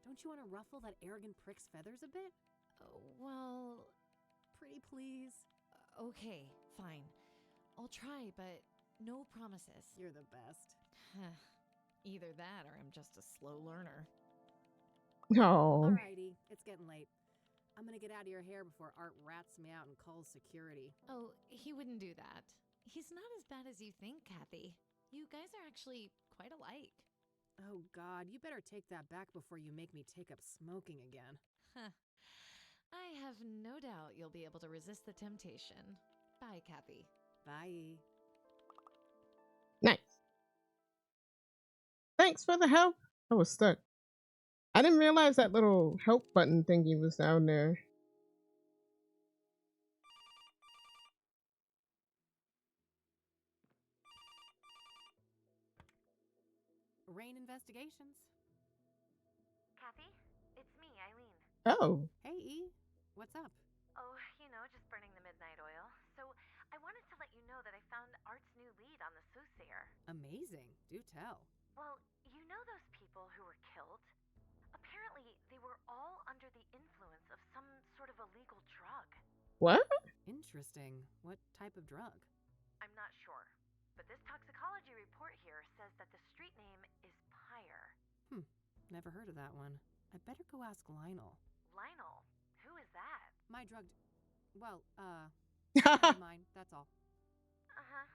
Don't you want to ruffle that arrogant prick's feathers a bit? Well, Pretty please. okay, fine. I'll try, but no promises. You're the best. Either that or I'm just a slow learner. Oh. Alrighty, it's getting late. I'm gonna get out of your hair before Art rats me out and calls security. Oh, he wouldn't do that. He's not as bad as you think, Kathy. You guys are actually quite alike. Oh God, you better take that back before you make me take up smoking again. I have no doubt you'll be able to resist the temptation. Bye, Kathy. Bye. Nice. Thanks for the help. I was stuck. I didn't realize that little help button thingy was down there. Rain Investigations. Kathy, it's me, Eileen. Oh. Hey E, what's up? Oh, you know, just burning the midnight oil. So, I wanted to let you know that I found Art's new lead on the Soothsayer. Amazing. Do tell. Well, you know those people who were killed? Apparently, they were all under the influence of some sort of illegal drug. What? Interesting. What type of drug? I'm not sure, but this toxicology report here says that the street name is Pyre. Never heard of that one. I better go ask Lionel. Lionel, who is that? My drug. Well, never mind. That's all. Uh-huh.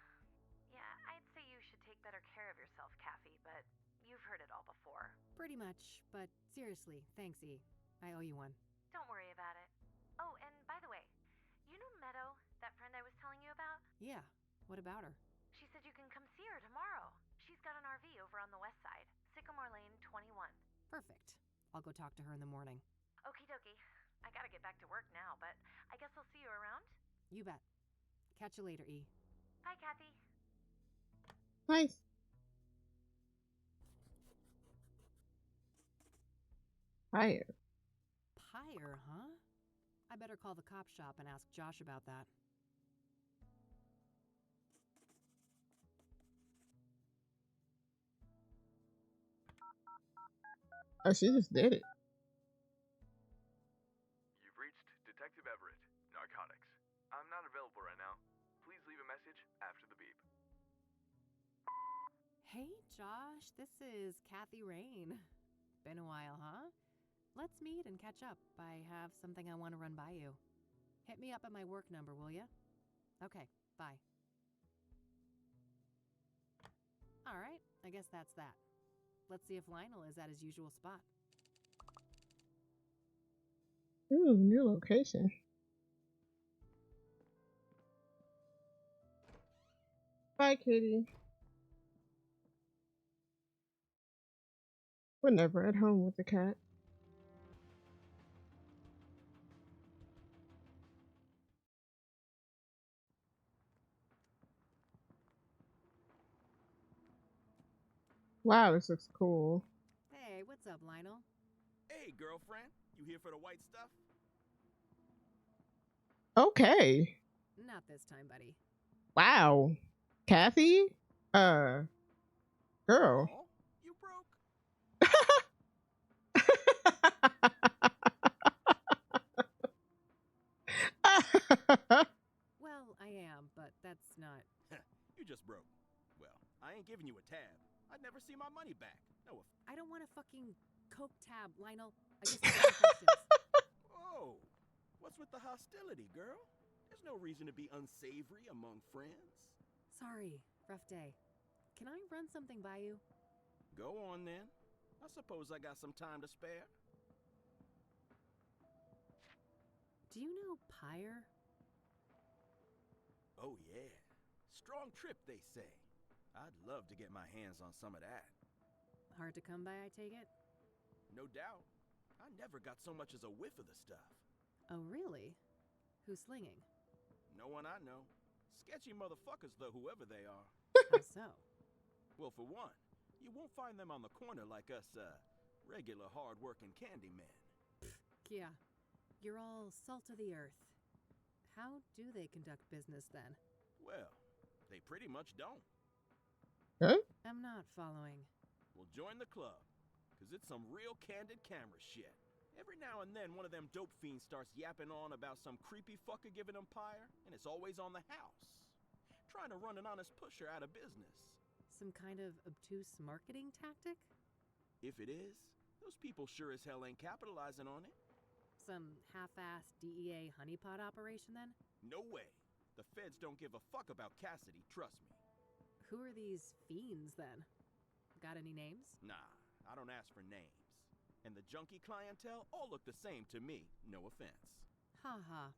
Yeah, I'd say you should take better care of yourself, Kathy, but you've heard it all before. Pretty much, but seriously, thanks E. I owe you one. Don't worry about it. Oh, and by the way, you know Meadow, that friend I was telling you about? Yeah. What about her? She said you can come see her tomorrow. She's got an RV over on the west side, Sycamore Lane 21. Perfect. I'll go talk to her in the morning. Okie dokie. I gotta get back to work now, but I guess I'll see you around. You bet. Catch you later, E. Bye, Kathy. Nice. Fire. Pyre, huh? I better call the cop shop and ask Josh about that. Oh, she just did it. You've reached Detective Everett, Narcotics. I'm not available right now. Please leave a message after the beep. Hey, Josh. This is Kathy Rain. Been a while, huh? Let's meet and catch up. I have something I want to run by you. Hit me up at my work number, will ya? Okay, bye. All right, I guess that's that. Let's see if Lionel is at his usual spot. Ooh, new location. Bye, Katie. We're never at home with the cat. Wow, this looks cool. Hey, what's up, Lionel? Hey, girlfriend. You here for the white stuff? Okay. Not this time, buddy. Wow. Kathy? Girl. Aw, you broke? Well, I am, but that's not. You just broke. Well, I ain't giving you a tab. I'd never see my money back. No I don't want a fucking Coke tab, Lionel. I just have some questions. Whoa! What's with the hostility, girl? There's no reason to be unsavory among friends. Sorry, rough day. Can I run something by you? Go on then. I suppose I got some time to spare. Do you know Pyre? Oh yeah. Strong trip, they say. I'd love to get my hands on some of that. Hard to come by, I take it? No doubt. I never got so much as a whiff of the stuff. Oh, really? Who's slinging? No one I know. Sketchy motherfuckers, though, whoever they are. How so? Well, for one, you won't find them on the corner like us, regular hard-working candy men. Yeah, you're all salt of the earth. How do they conduct business then? Well, they pretty much don't. Huh? I'm not following. Well, join the club, because it's some real candid camera shit. Every now and then, one of them dope fiends starts yapping on about some creepy fucker giving them Pyre, and it's always on the house. Trying to run an honest pusher out of business. Some kind of obtuse marketing tactic? If it is, those people sure as hell ain't capitalizing on it. Some half-assed DEA honeypot operation then? No way. The feds don't give a fuck about Cassidy, trust me. Who are these fiends then? Got any names? Nah, I don't ask for names. And the junkie clientele all look the same to me, no offense. Ha.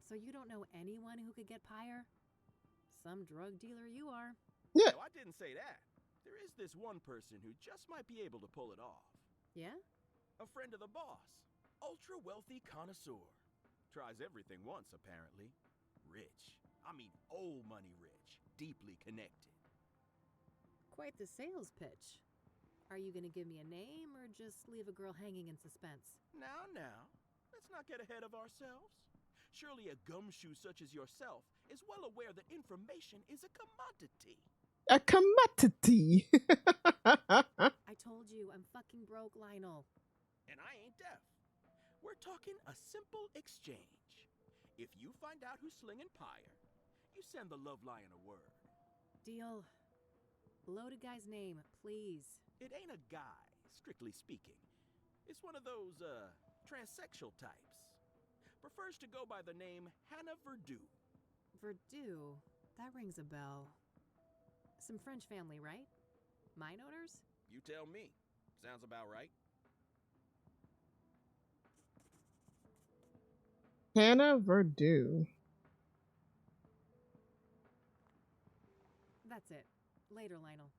So you don't know anyone who could get Pyre? Some drug dealer you are. Yeah. No, I didn't say that. There is this one person who just might be able to pull it off. Yeah? A friend of the boss. Ultra-wealthy connoisseur. Tries everything once, apparently. Rich. I mean old money rich. Deeply connected. Quite the sales pitch. Are you gonna give me a name or just leave a girl hanging in suspense? Now. Let's not get ahead of ourselves. Surely a gumshoe such as yourself is well aware that information is a commodity. A commodity. I told you, I'm fucking broke, Lionel. And I ain't deaf. We're talking a simple exchange. If you find out who's slinging Pyre, you send the Love Lion a word. Deal. Load a guy's name, please. It ain't a guy, strictly speaking. It's one of those, transsexual types. Prefers to go by the name Hannah Verdue. Verdue? That rings a bell. Some French family, right? Mine owners? You tell me. Sounds about right. Hannah Verdue. That's it. Later, Lionel.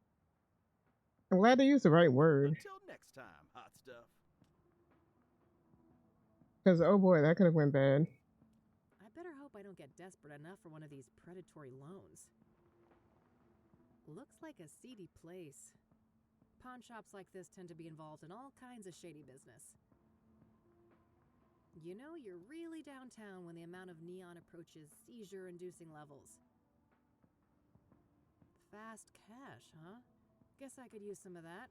I'm glad they used the right word. Until next time, hot stuff. Because, oh boy, that could have went bad. I better hope I don't get desperate enough for one of these predatory loans. Looks like a seedy place. Pawn shops like this tend to be involved in all kinds of shady business. You know, you're really downtown when the amount of neon approaches seizure-inducing levels. Fast cash, huh? Guess I could use some of that.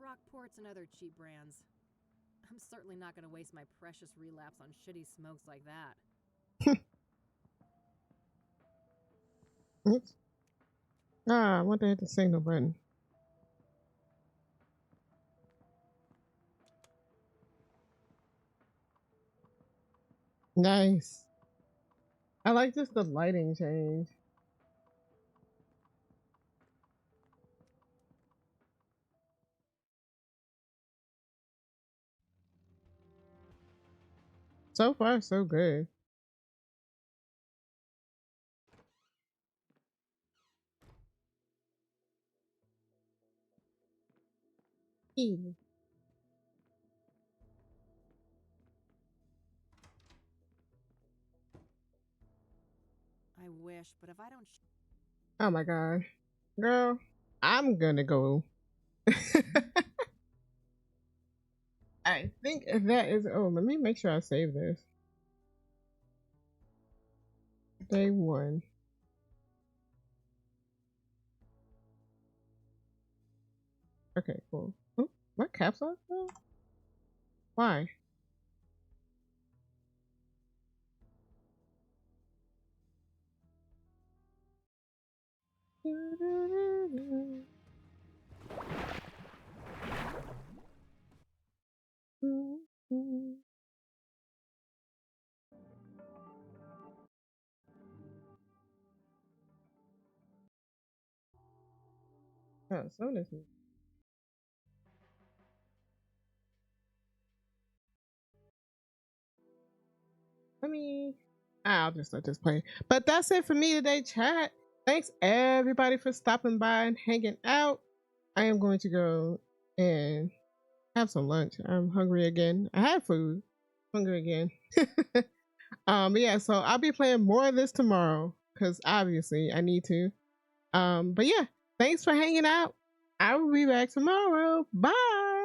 Rockports and other cheap brands. I'm certainly not going to waste my precious relapse on shitty smokes like that. Oops. Ah, I want to hit the signal button. Nice. I like just the lighting change. So far, so good. Ew. I wish, but if I don't Oh my god. Girl, I'm gonna go. I think that is. Oh, let me make sure I save this. Day 1. Okay, cool. Oh, my caps lock though? Why? Oh, so this is. I'll just let this play. But that's it for me today, chat. Thanks everybody for stopping by and hanging out. I am going to go and have some lunch. I'm hungry again. I had food. Hungry again. But yeah, so I'll be playing more of this tomorrow because obviously I need to. But yeah, thanks for hanging out. I will be back tomorrow. Bye.